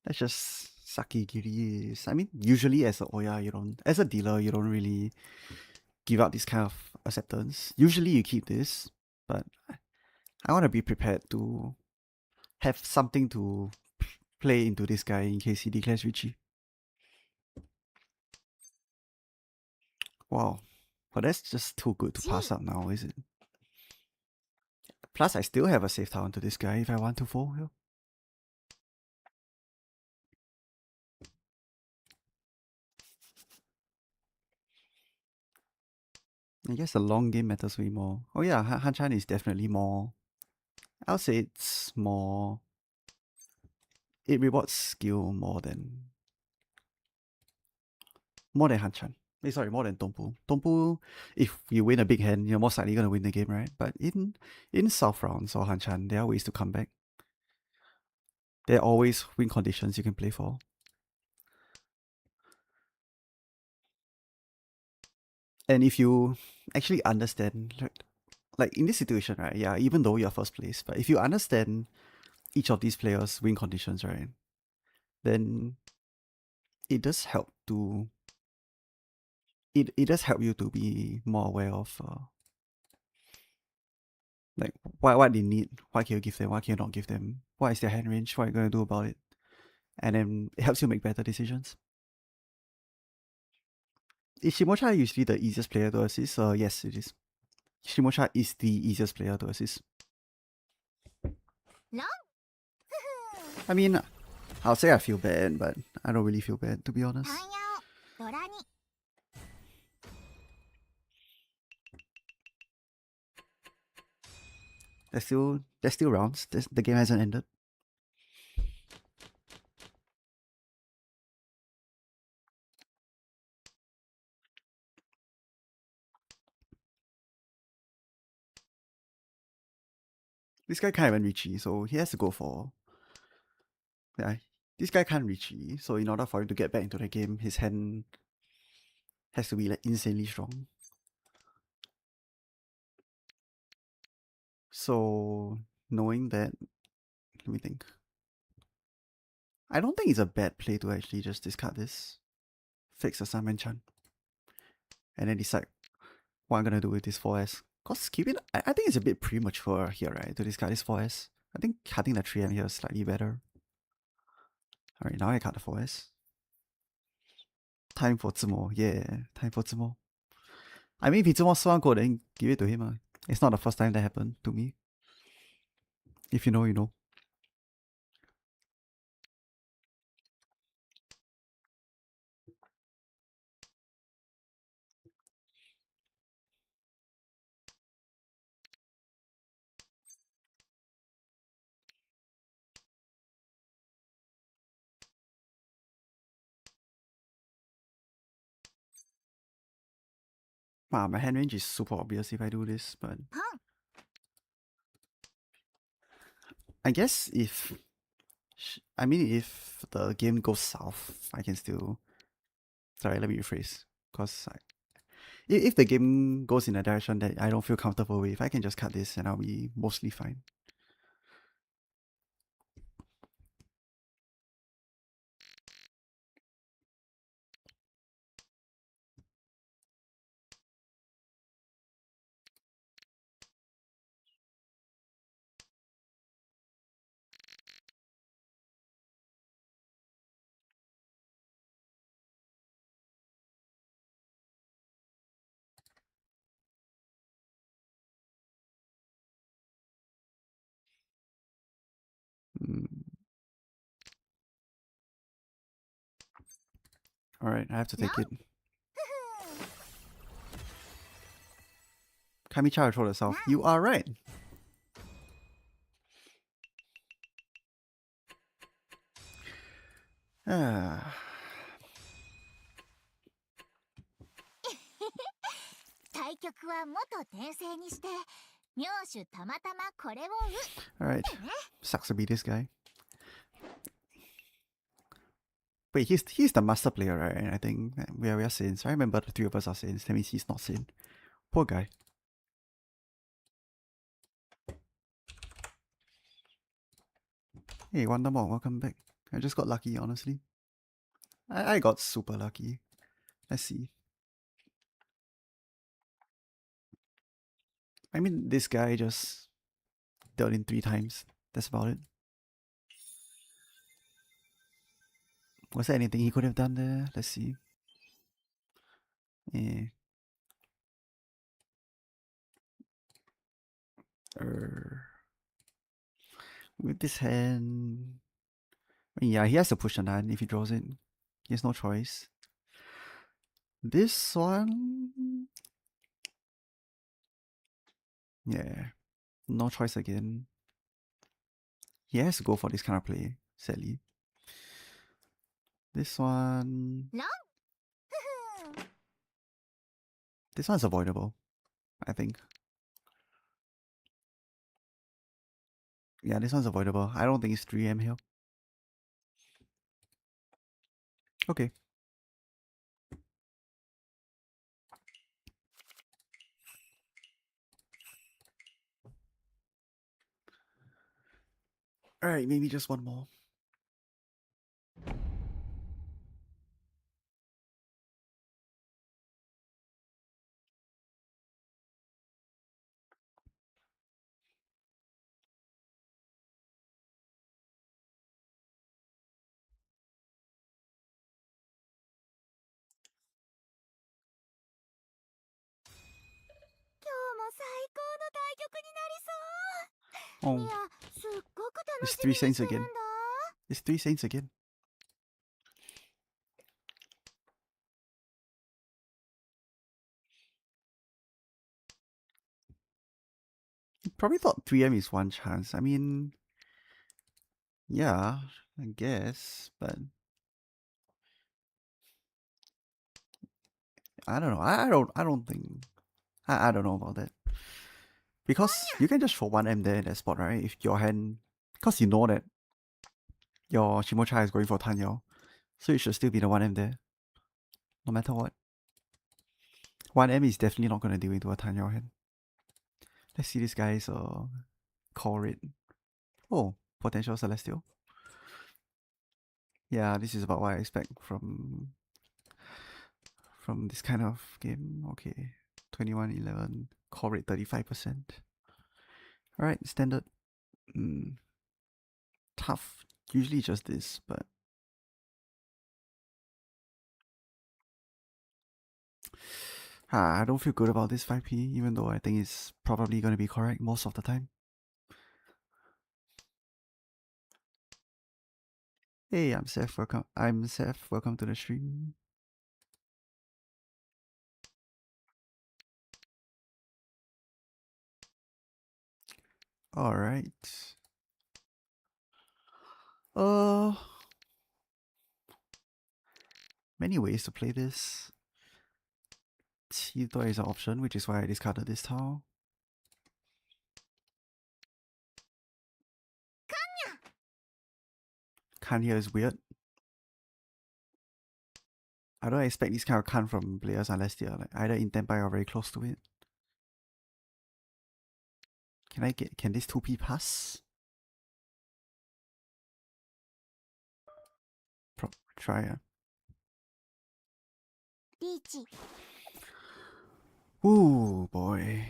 that's just sakigiri. I mean, usually as a Oya, as a dealer, you don't really give out this kind of acceptance. Usually you keep this, but I want to be prepared to have something to play into this guy in case he declares Richie. Wow. But that's just too good to pass up now, is it? Plus, I still have a safe town to this guy if I want to fold here. I guess the long game matters way more. Oh yeah, Hanchan is definitely more... I'll say it's more... It rewards skill more than... More than Hanchan. Sorry, more than Tompu. Tompu, if you win a big hand, you're most likely going to win the game, right? But in soft rounds or Hanchan, there are ways to come back. There are always win conditions you can play for. And if you actually understand, like in this situation, right? Yeah, even though you're first place, but if you understand each of these players' win conditions, right? Then it does help to... It does help you to be more aware of like what they need, what can you give them, what can you not give them, what is their hand range, what are you going to do about it, and then it helps you make better decisions. Is Shimocha usually the easiest player to assist? Yes, it is. Shimocha is the easiest player to assist. No. I mean, I'll say I feel bad, but I don't really feel bad, to be honest. タンヤオ、ドラに。There's still rounds. The game hasn't ended. This guy can't even Richie, so he has to go for... Yeah, this guy can't Richie, so in order for him to get back into the game, his hand has to be like insanely strong. So, knowing that, let me think. I don't think it's a bad play to actually just discard this, fix the Simon Chan, and then decide what I'm gonna do with this 4S Cause keeping, I think it's a bit premature here, right? To discard this 4S. I think cutting the 3M here is slightly better. Alright, now I cut the 4S. Time for Zimo. Yeah, time for Zimo. I mean, if it's more Swanko, then give it to him. It's not the first time that happened to me. If you know, you know. Wow, my hand range is super obvious if I do this, but I guess if if the game goes south, I can still. Sorry, let me rephrase. Cause if the game goes in a direction that I don't feel comfortable with, I can just cut this and I'll be mostly fine. Mm. Alright, I have to take it. Kamichara told herself, you are right. Ah. 対局は元転生にして妙手たまたまこれを打 Alright. Sucks to be this guy. Wait, he's the master player, right? I think we are Saints. I remember the three of us are Saints. That means he's not Saint. Poor guy. Hey, Wondermore, welcome back. I just got lucky, honestly. I got super lucky. Let's see. I mean, this guy just dealt in 3 times. That's about it. Was there anything he could have done there? Let's see. Yeah. With this hand... I mean, yeah, he has to push a 9 if he draws it. He has no choice. This one... Yeah. No choice again. He has to go for this kind of play, sadly. This one... This one's avoidable, I think. Yeah, this one's avoidable. I don't think it's 3M here. Okay. Alright, maybe just one more. Oh, it's 3 Saints again. It's 3 Saints again. Probably thought 3M is one chance. I mean, yeah, I guess, but I don't know. I don't think. I don't know about that. Because you can just throw 1M there in that spot, right? If your hand, because you know that your Shimocha is going for Tanyao, so it should still be the 1M there, no matter what. 1M is definitely not going to deal into a Tanyao hand. Let's see this guy's call rate. Oh, potential Celestial. Yeah, this is about what I expect from this kind of game. Okay, 21-11. Core rate 35%. Alright, standard. Tough. Usually just this, but I don't feel good about this 5p, even though I think it's probably going to be correct most of the time. Hey, I'm Seth. Welcome to the stream. All right. Many ways to play this. Qidoi is an option, which is why I discarded this tile. Kan here is weird. I don't expect this kind of kan from players unless they are like either in Tenpai or very close to it. Can this 2p pass? Try it. Ooh, boy.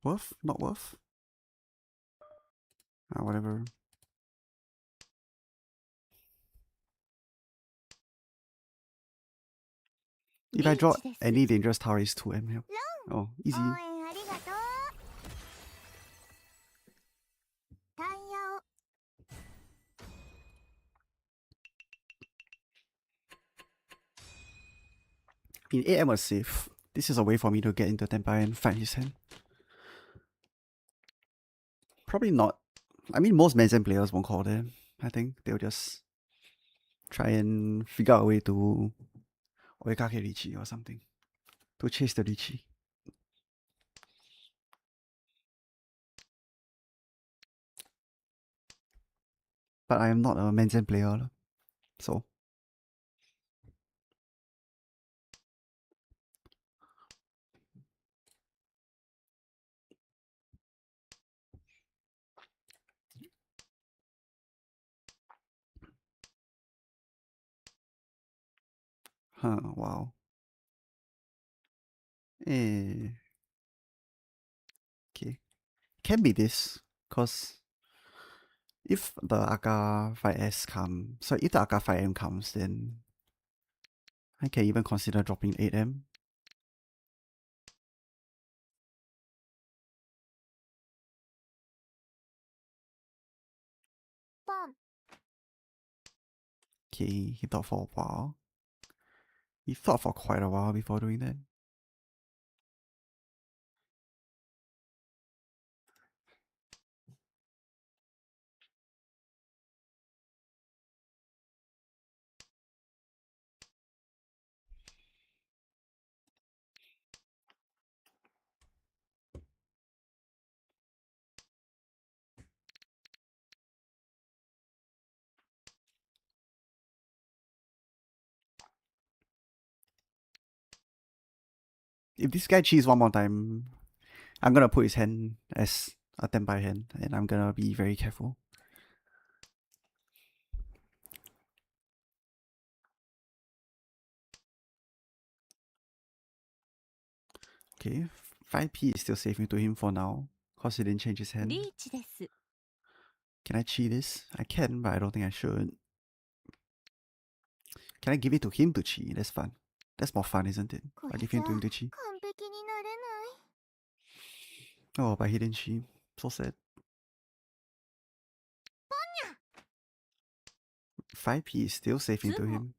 Worth? Not worth? Whatever. If I draw any dangerous tower, it's 2M here. Oh, easy. In 8M was safe. This is a way for me to get into Tenpai and find his hand. Probably not. I mean, most Menzen players won't call them. I think they'll just try and figure out a way to Oikake Richi or something. To chase the Richi. But I am not a Menzen player, so. Wow. Okay. Can be this, because if the Aka 5S comes, so if the Aka 5M comes, then I can even consider dropping 8M. Okay, he thought for a while. He thought for quite a while before doing that. If this guy cheats one more time, I'm gonna put his hand as a Tenpai hand, and I'm gonna be very careful. Okay, 5p is still safe into him for now, cause he didn't change his hand. Can I cheat this? I can, but I don't think I should. Can I give it to him to cheat? That's fun. That's more fun, isn't it? I give him to him to cheat. Oh, but he didn't cheat. So sad. 5p is still safe into him.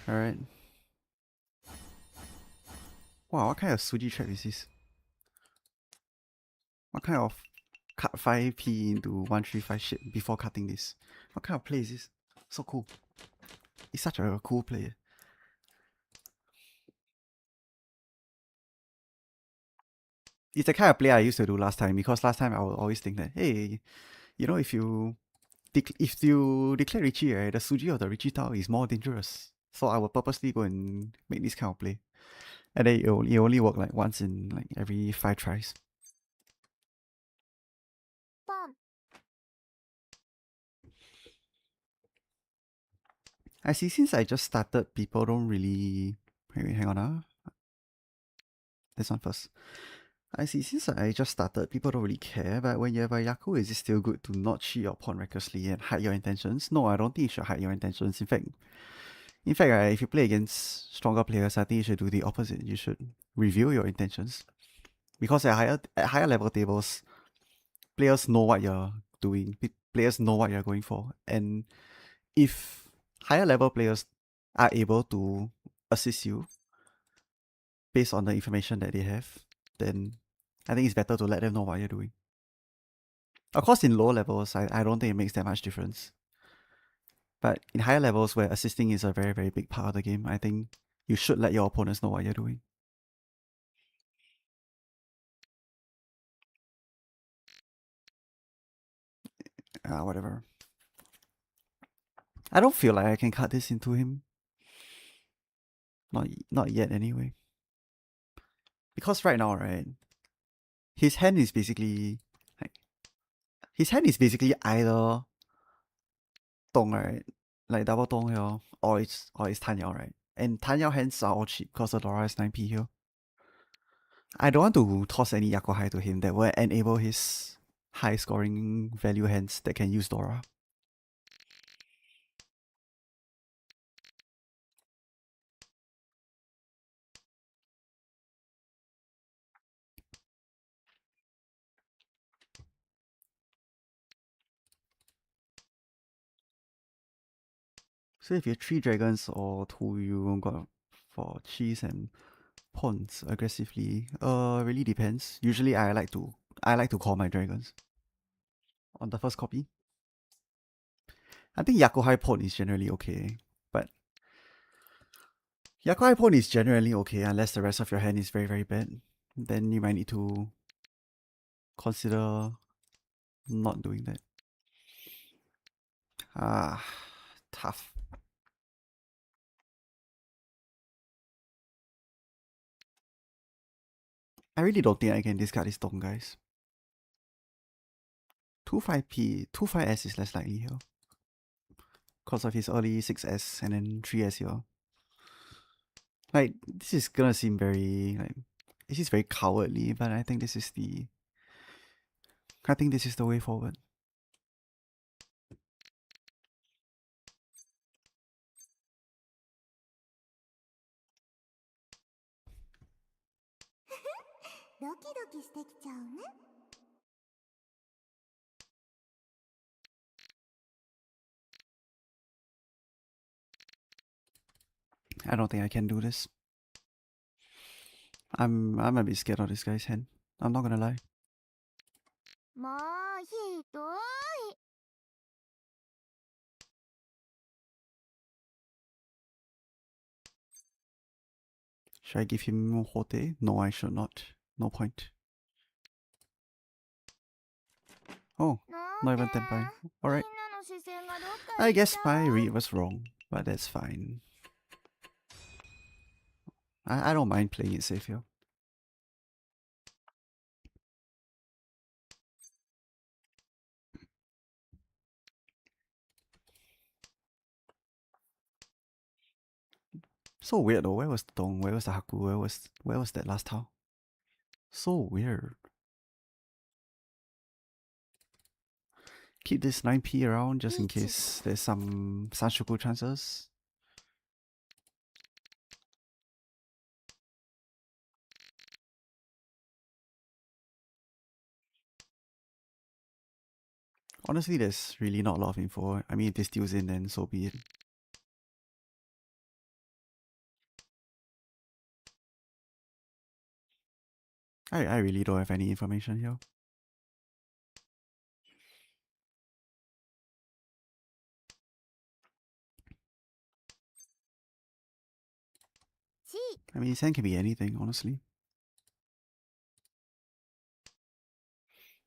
Alright. Wow, what kind of Suji trap is this? What kind of cut 5p into 135 shit before cutting this? What kind of play is this? So cool. It's such a cool play. it's the kind of play I used to do last time, because last time I would always think that, hey, if you declare Richie, right, the Suji of the Richie Tao is more dangerous. So I would purposely go and make this kind of play. And then it only work like once in like every 5 tries. ポン I see, since I just started, people don't really... Wait, hang on, this one first. I see, since I just started, people don't really care, but when you have a Yaku, is it still good to not cheat your pawn recklessly and hide your intentions? No, I don't think you should hide your intentions. In fact, right, if you play against stronger players, I think you should do the opposite. You should reveal your intentions. Because at higher level tables, players know what you're doing. Players know what you're going for. And if higher level players are able to assist you based on the information that they have, then I think it's better to let them know what you're doing. Of course, in lower levels, I don't think it makes that much difference. But in higher levels where assisting is a very, very big part of the game, I think you should let your opponents know what you're doing. Whatever. I don't feel like I can cut this into him. Not yet, anyway. Because right now, right, his hand is basically like, either dong, right, like double dong here, or it's Tanyao, right. And Tanyao hands are all cheap because Adora is 9p here. I don't want to toss any Yakuhai to him that will enable his high scoring value hands that can use Dora. So if you have 3 dragons or 2, you got for cheese and pawns aggressively. Really depends. Usually I like to call my dragons on the first copy. I think Yakuhai pawn is generally okay, but Yakuhai pawn is generally okay unless the rest of your hand is very, very bad. Then you might need to consider not doing that. Tough. I really don't think I can discard this Dong, guys. 2-5p, 2-5s is less likely here. Because of his early 6s and then 3s here. Like, this is gonna seem very, like, this is very cowardly, but I think this is the way forward. I don't think I can do this. I'm a bit scared of this guy's hand. I'm not gonna lie. もうひどい Should I give him Hote? No, I should not. No point. Oh, not even Tenpai. Alright. I guess my read was wrong, but that's fine. I don't mind playing it safe here. So weird though. Where was the Dong? Where was the Haku? Where was that last tile? So weird. Keep this 9p around just in case there's some Sanshoku chances. Honestly, there's really not a lot of info. I mean, if this deals in, then so be it. I really don't have any information here. I mean, his hand can be anything, honestly.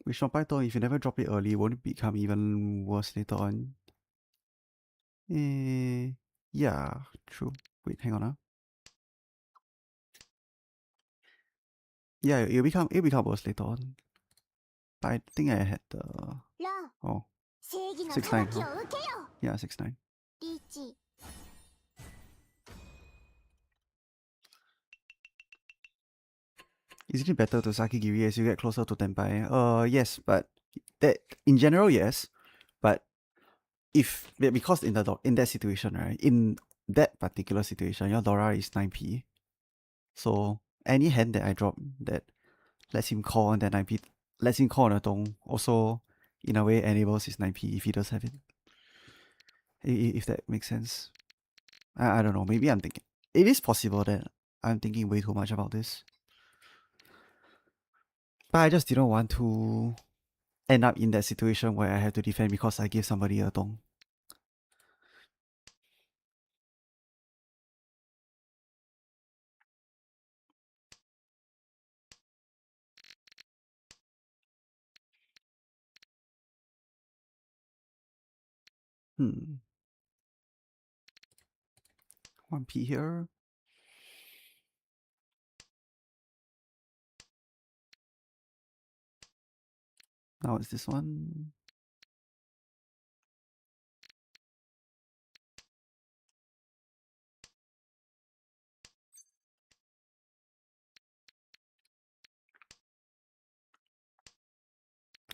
With Shopify, if you never drop it early, won't it become even worse later on? Yeah, true. Wait, hang on. Yeah, it'll become worse later on. But I think I had the ラン oh 正義の 6-9 裁き huh? を受けよ Yeah, 6-9. リーチ Is it better to Sakigiri as you get closer to Tenpai? Yes, but that in general, yes. But because in that situation, right? In that particular situation, your Dora is 9p. So any hand that I drop that lets him call on that 9p, lets him call on a Dong, also in a way enables his 9p if he does have it. If that makes sense. I don't know. Maybe I'm thinking. It is possible that I'm thinking way too much about this. But I just didn't want to end up in that situation where I have to defend because I give somebody a dong. Hmm. 1p here. Now it's this one.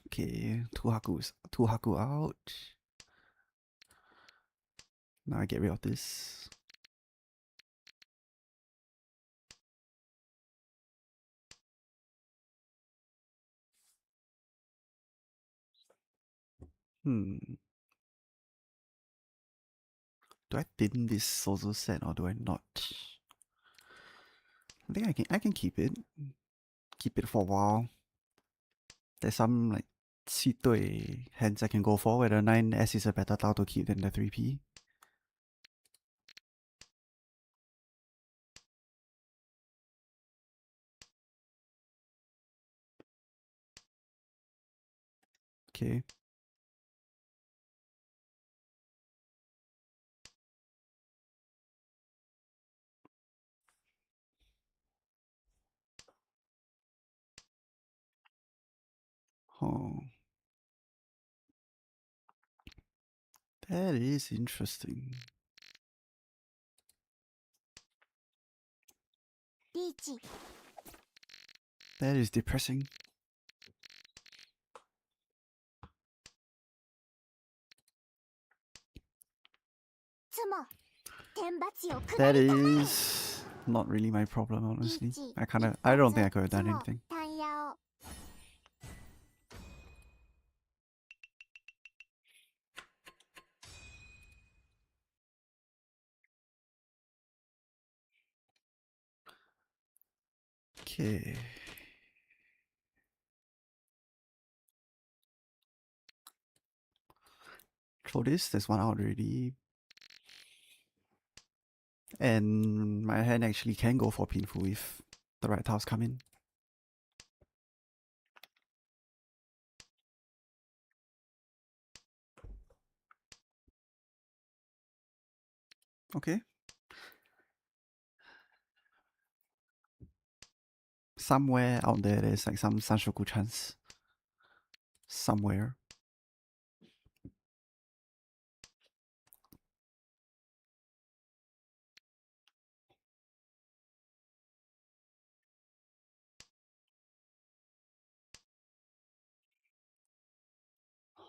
Okay, two haku out. Now I get rid of this. Hmm. Do I thin this Sozo set or do I not? I think I can keep it. Keep it for a while. There's some like 七对 hands I can go for where the 9S is a better tile to keep than the 3p. Okay. Oh. That is interesting. リーチ That is depressing. 妻天罰を下 That りたまえ is not really my problem, リ honestly. ーチ I don't think I could have 一 done 発 anything. タンヤオ Okay. Throw this, there's one out already. And my hand actually can go for Pinfu if the right tiles come in. Okay. Somewhere out there, there's like some Sanshoku chance. Somewhere.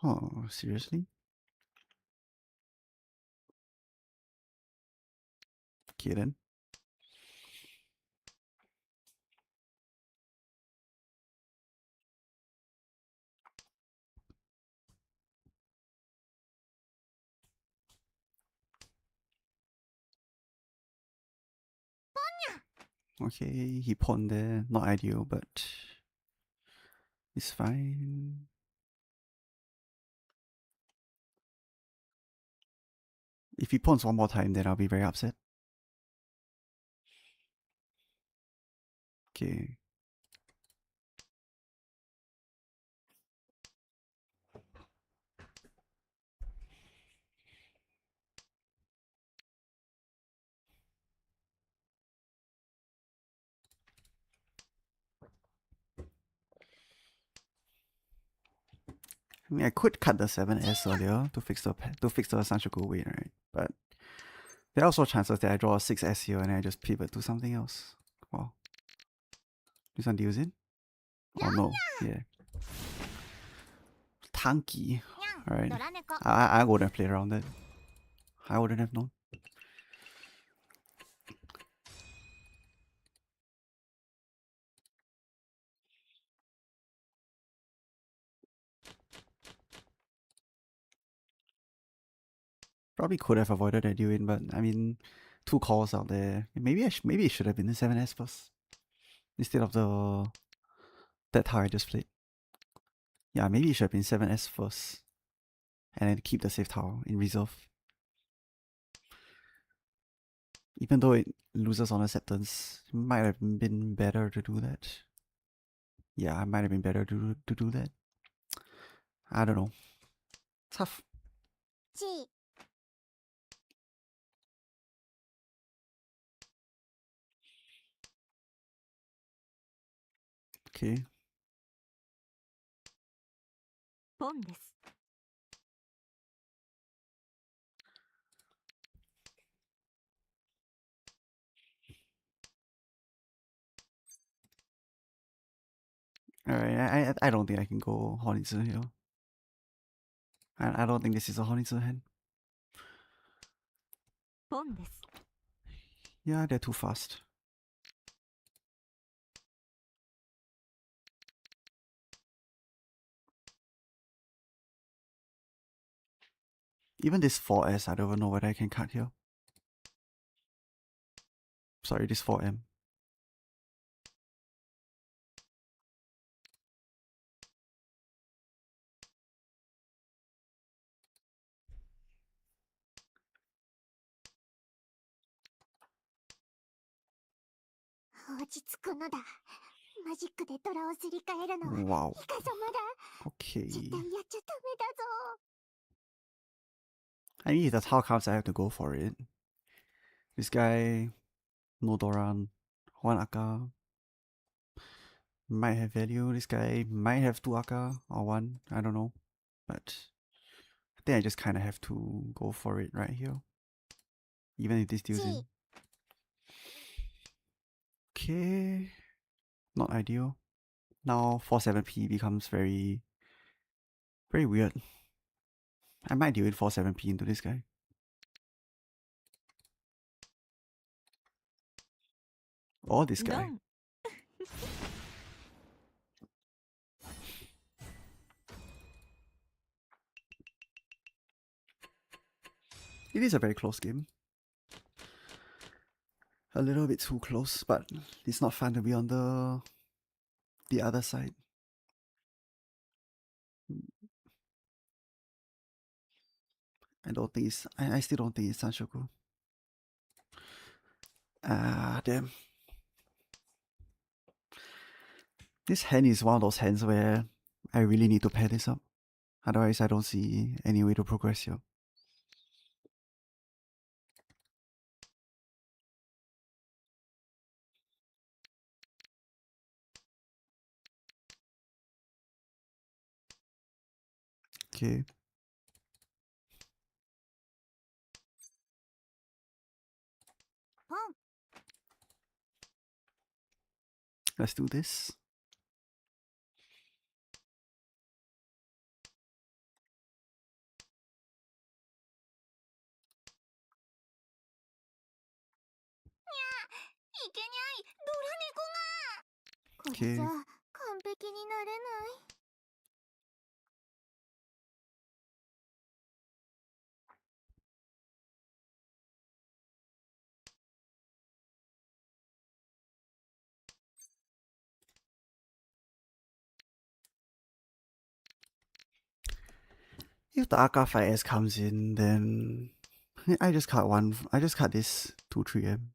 Huh, seriously? Okay then. Okay, he pawned there. Not ideal, but it's fine. If he pawns one more time, then I'll be very upset. Okay. I mean, I could cut the 7S earlier to fix the Sanchoku weight, right? But there are also chances that I draw a 6S here and I just pivot to something else. Wow. This one deals in? Oh no, yeah. Tanky. Alright. I wouldn't have played around that. I wouldn't have known. Probably could have avoided that deal in, but I mean, 2 calls out there. Maybe maybe it should have been the 7S first instead of that how I just played. Yeah, maybe it should have been 7S first, and then keep the safe tower in reserve. Even though it loses on acceptance, it might have been better to do that. Yeah, it might have been better to do that. I don't know. Tough. Okay. ポンです。 Alright, I don't think I can go Honitsu here. I don't think this is a Honitsu hand. ポンです。 Yeah, they're too fast. Even this 4S, I don't even know whether I can cut here. Sorry, this 4M. Wow. Okay. I mean, if that's how counts, I have to go for it. This guy, no Doran, 1 Aka, might have value. This guy might have 2 Aka or 1, I don't know. But I think I just kind of have to go for it right here. Even if this deals in. Okay. Not ideal. Now 47p becomes very, very weird. I might deal in 47p into this guy. Or this guy. It is a very close game. A little bit too close, but it's not fun to be on the other side. I still don't think it's Sanshoku. Ah, damn. This hand is one of those hands where I really need to pair this up. Otherwise, I don't see any way to progress here. Okay. Let's do this. Okay. If the Aka 5S comes in, then I just cut one. I just cut this 2-3M.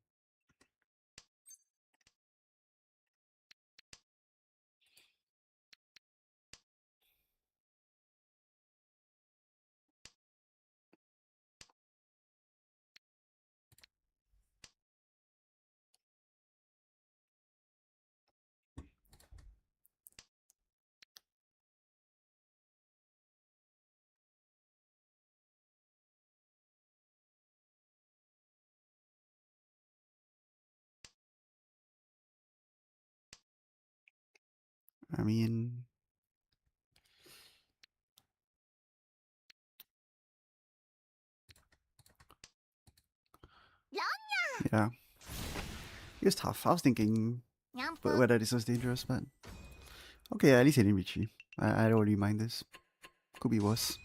I mean, yeah, it was tough. I was thinking whether this was dangerous, but okay, at least it didn't reach me. I don't really mind this. Could be worse.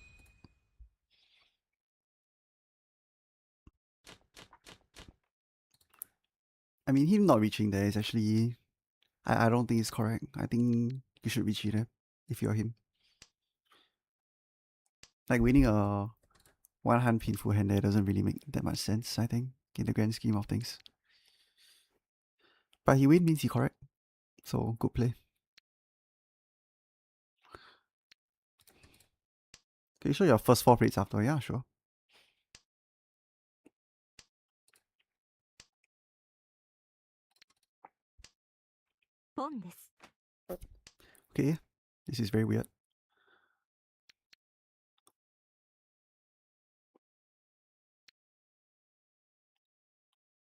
I mean, him not reaching there is actually, I don't think it's correct. I think you should reach there if you're him. Like winning a one hand pinful hand there doesn't really make that much sense, I think, in the grand scheme of things. But he win means he correct. So good play. Can you show your first 4 plates after? Yeah, sure. Okay, this is very weird.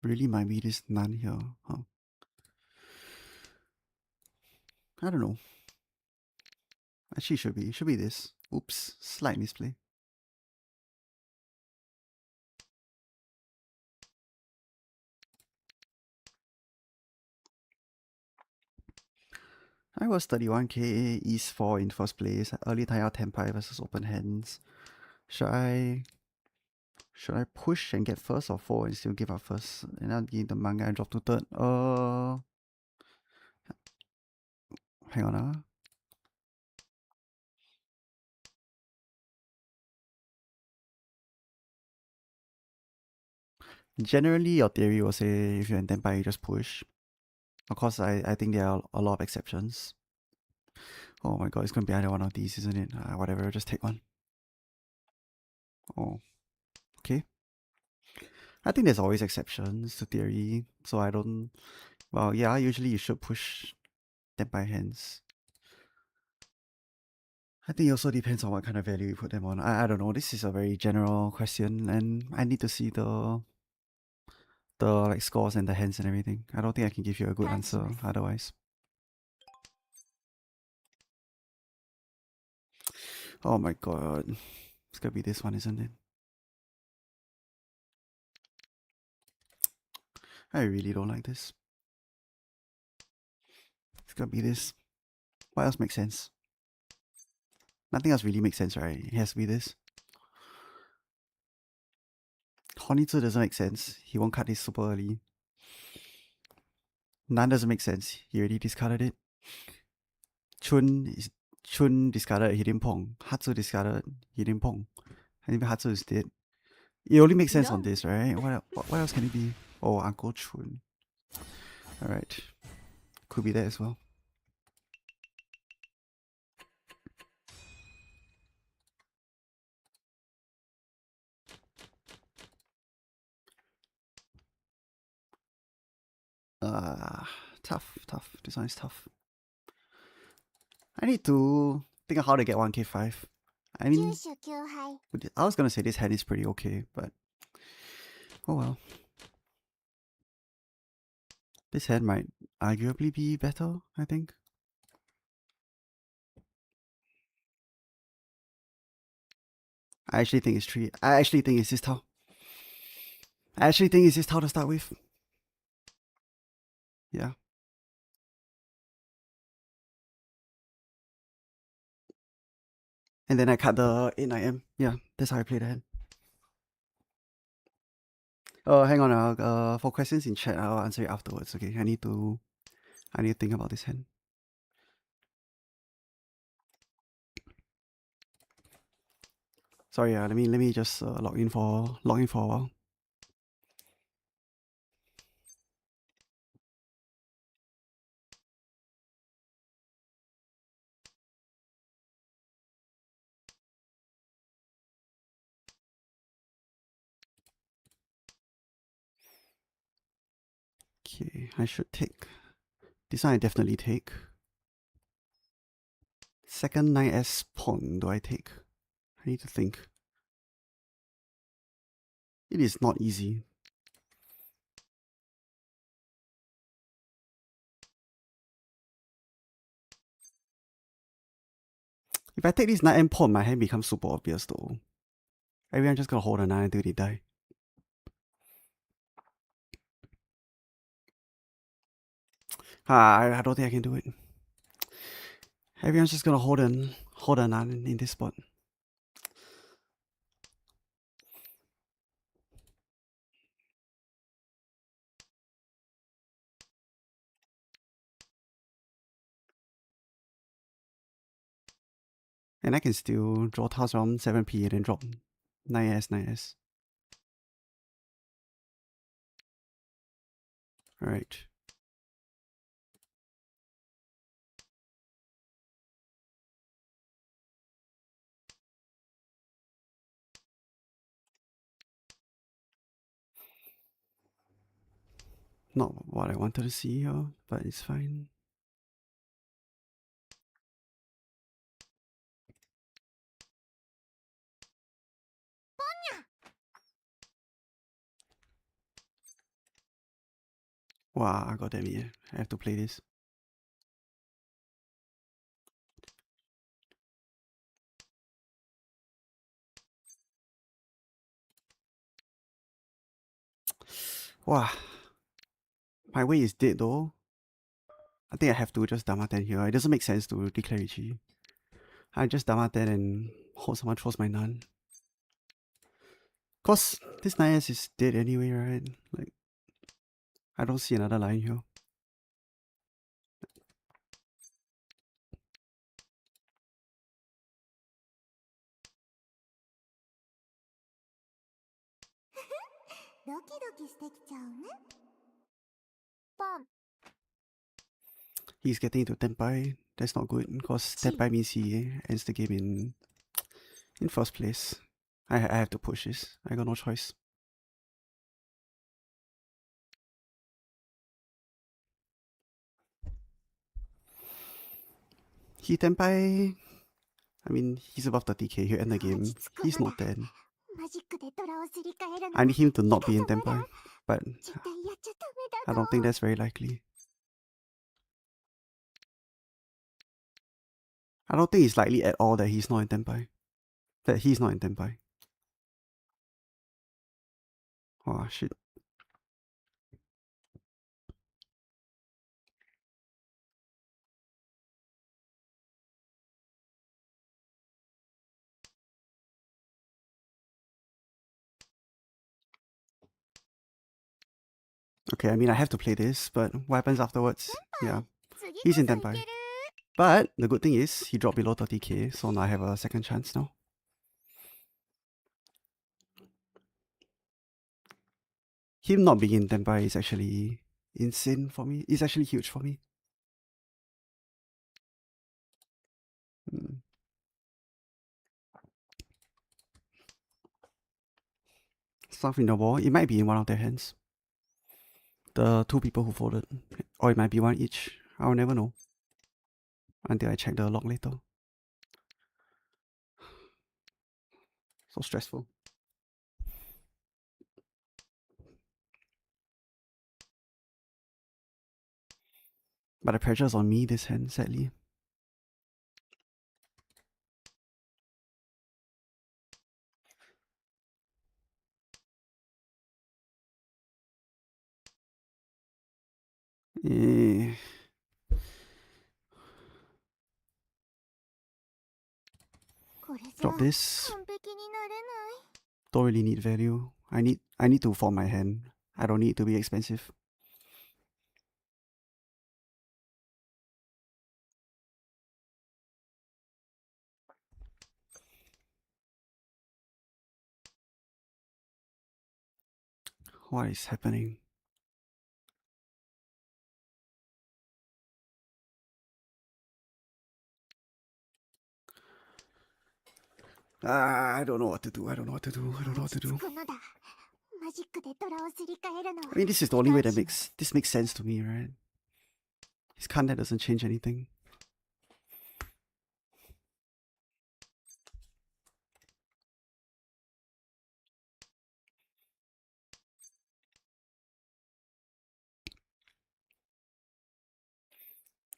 Really might be this none here, huh? I don't know. Actually, should be this. Oops, slight misplay. I was 31k East 4 in first place. Early tie out 10 pie versus open hands. Should I push and get first or 4 and still give up first? And I'll give the manga and drop to third. Hang on. Generally, your theory will say if you're in 10 pie, you just push. Of course, I think there are a lot of exceptions. Oh my god, it's gonna be either one of these, isn't it? Whatever, just take one. Oh, okay. I think there's always exceptions to theory, so I don't. Well, yeah, usually you should push them by hands. I think it also depends on what kind of value you put them on. I don't know. This is a very general question, and I need to see the like scores and the hands and everything. I don't think I can give you a good answer otherwise. Oh my god, it's gonna be this one, isn't it? I really don't like this. It's gonna be this. What else makes sense? Nothing else really makes sense, right? It has to be this. Honitsu doesn't make sense. He won't cut this super early. None doesn't make sense. He already discarded it. Chun discarded, he didn't pong. Hatsu discarded, he didn't pong. And even Hatsu is dead. It only makes sense on this, right? What else can it be? Oh, Uncle Chun. Alright. Could be that as well. Tough. This one is tough. I need to think of how to get 1k5. I mean, I was gonna say this hand is pretty okay, but oh well. This hand might arguably be better, I think. I actually think it's 3. I actually think it's this tile. To start with. Yeah. And then I cut the 8-9M. Yeah, that's how I play the hand. Hang on. For questions in chat, I'll answer it afterwards. Okay, I need to think about this hand. Sorry, let me just log in for a while. Okay, I should take this one. I definitely take. Second 9S pawn. Do I take? I need to think. It is not easy. If I take this knight and pawn, my hand becomes super obvious though. Everyone's just gonna hold a knight until they die. I don't think I can do it. Everyone's just gonna hold a knight in this spot. And I can still draw tiles around 7p and then drop 9s, 9s. Alright. Not what I wanted to see here, but it's fine. Wow, god damn it. I have to play this. Wow. My way is dead though. I think I have to just Damaten here. It doesn't make sense to declare Ichi. I just Damaten and hope someone throws my Nun. Cause this 9s is dead anyway, right? Like, I don't see another line here. He's getting into Tenpai. That's not good because Tenpai means he ends the game in first place. I have to push this. I got no choice. He Tenpai. I mean, he's above 30k. He'll end the game. He's not 10. I need him to not be in Tenpai, but I don't think that's very likely. I don't think it's likely at all that he's not in Tenpai. That he's not in Tenpai. Oh shit. Okay, I mean I have to play this, but what happens afterwards? Yeah, he's in Tenpai. But the good thing is he dropped below 30k, so now I have a second chance now. Him not being in Tenpai is actually insane for me. It's actually huge for me. Stuff in the wall. It might be in one of their hands. The two people who voted. Or it might be one each. I'll never know. Until I check the log later. So stressful. But the pressure's on me this hand, sadly. Eh. Drop this. Don't really need value. I need to form my hand. I don't need to be expensive. What is happening? I don't know what to do. I don't know what to do. I don't know what to do. I mean, this is the only way that makes sense to me, right? His Kanda doesn't change anything.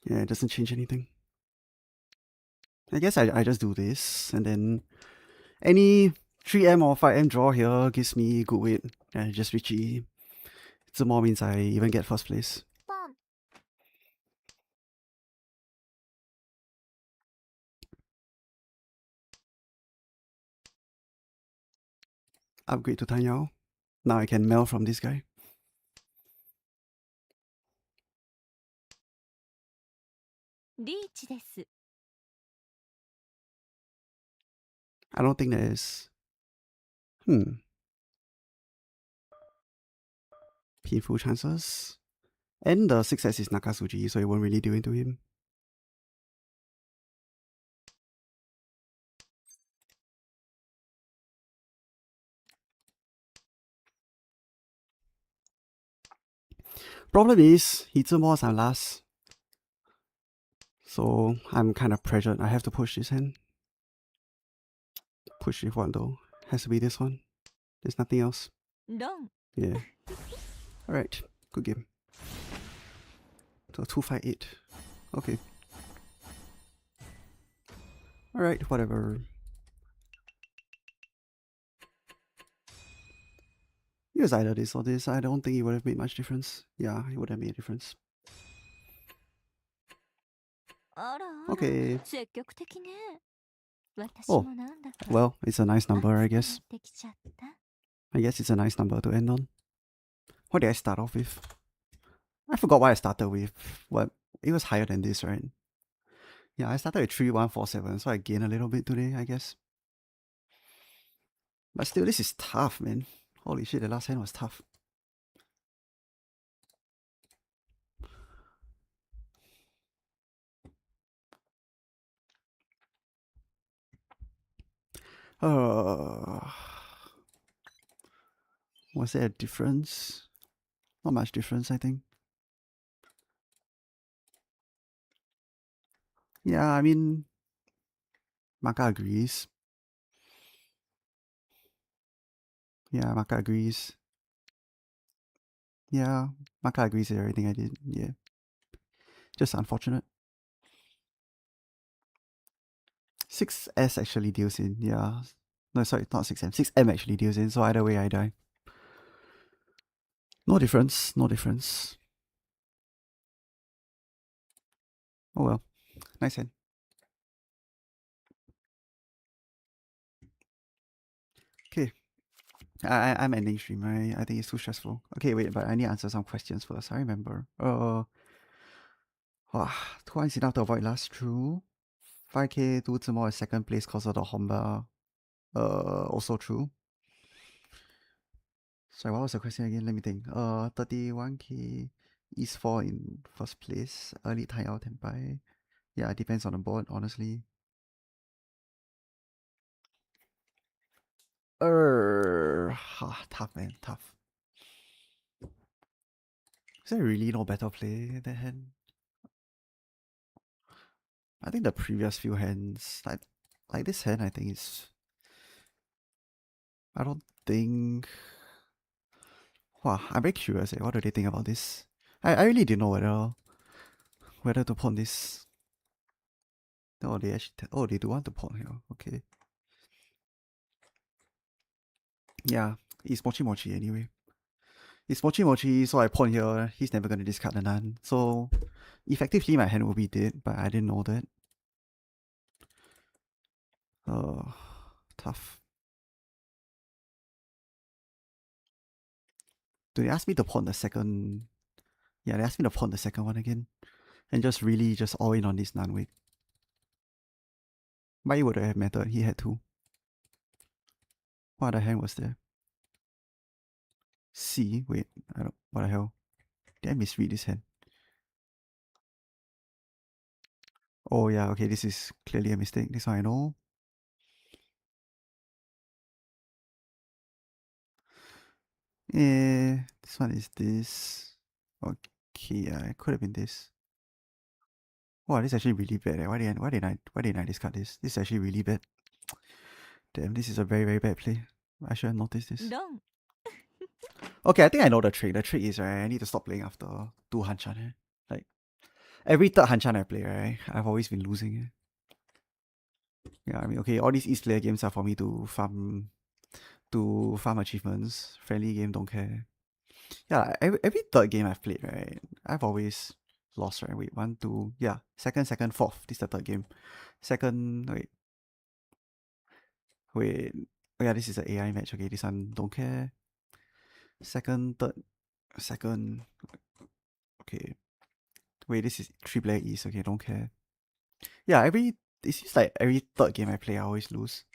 Yeah, it doesn't change anything. I guess I just do this, and then any 3M or 5M draw here gives me good weight. And just Richie. Some more means I even get first place. ポン Upgrade to Tanyao. Now I can mail from this guy. リーチです I don't think there's... Painful chances. And the 6S is Nakasuji, so it won't really do into him. Problem is, Hitsumo's I'm last. So I'm kind of pressured. I have to push this hand. Push if one though. Has to be this one. There's nothing else. ロン Yeah. Alright. Good game. So 258. Okay. Alright, whatever. It was either this or this. I don't think it would have made much difference. Yeah, it would have made a difference. あらあら Okay. 積極的ね私 Oh. もなんだか Well, it's a nice number, I 熱くな guess. ってきちゃった I guess it's a nice number to end on. What did I start off with? I forgot what I started with. What? It was higher than this, right? Yeah, I started with 3147, so I gained a little bit today, I guess. But still, this is tough, man. Holy shit, the last hand was tough. Was there a difference? Not much difference, I think. Yeah, I mean, Maka agrees. Yeah, Maka agrees. Yeah, Maka agrees with everything I did. Yeah. Just unfortunate. 6S actually deals in, yeah. No, sorry, not 6M. 6M actually deals in, so either way I die. No difference, no difference. Oh well. Nice hand. Okay. I'm ending stream, right? I think it's too stressful. Okay, wait, but I need to answer some questions first. I remember. Twice enough to avoid last true. 5k do more second place cause of the Honda. Also true. Sorry, what was the question again? Let me think. 31k East 4 in first place. Early tie out and buy. Yeah, it depends on the board, honestly. Tough, man, tough. Is there really no better play that hand? I think the previous few hands, like this hand, I think is... I don't think... Wow, I'm very curious. What do they think about this? I really didn't know whether to pawn this. Oh, they actually... they do want to pawn here. Okay. Yeah, it's Mochi Mochi anyway. It's Mochi Mochi, so I pawn here. He's never gonna discard the none. So, effectively my hand will be dead, but I didn't know that. Tough. Do they ask me to pawn the second? Yeah, they asked me to pawn the second one again. And just really just all in on this none weight. But it would have mattered. He had two. What other hand was there? C. Wait, I don't. What the hell? Did I misread this hand? Oh yeah, okay, this is clearly a mistake. This one I know. This one is this. Okay, yeah, it could have been this. Wow, this is actually really bad. Why didn't I discard this? This is actually really bad. Damn, this is a very, very bad play. I should have noticed this. ロン Okay, I think I know the trick. The trick is, right, I need to stop playing after 2 Hanchan. Like, every third Hanchan I play, right, I've always been losing. Yeah, I mean, okay, all these East player games are for me to farm achievements. Friendly game, don't care. Yeah, every third game I've played, right, I've always lost, right? Wait, one, two, yeah, second, fourth. This is the third game. Second, wait. Oh yeah, this is an AI match. Okay, this one don't care. Second, third, second. Okay, wait, this is 3-player East. Okay, don't care. Yeah, it seems like every third game I play, I always lose.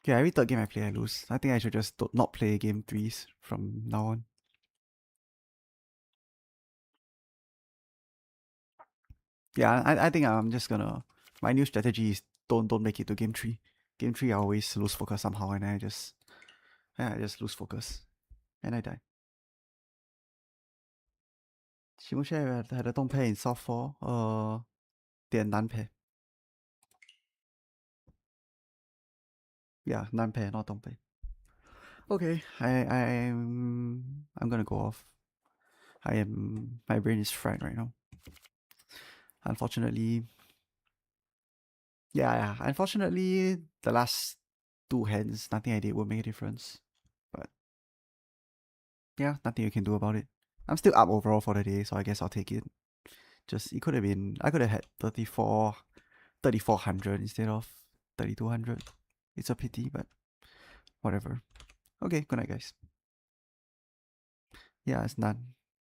Yeah, every third game I play, I lose. I think I should just not play game threes from now on. Yeah, I think I'm just gonna. My new strategy is don't make it to game three. Game three, I always lose focus somehow, and I just lose focus, and I die. 请问现在还的动配 in soft four，点难配。Yeah，难配 not 动配。Okay, I'm gonna go off. My brain is fried right now. Unfortunately, yeah. Unfortunately, the last two hands, nothing I did will make a difference. But yeah, nothing you can do about it. I'm still up overall for the day, so I guess I'll take it. Just it could have been I could have had 3400 instead of 3200. It's a pity, but whatever. Okay, good night guys. Yeah, it's none.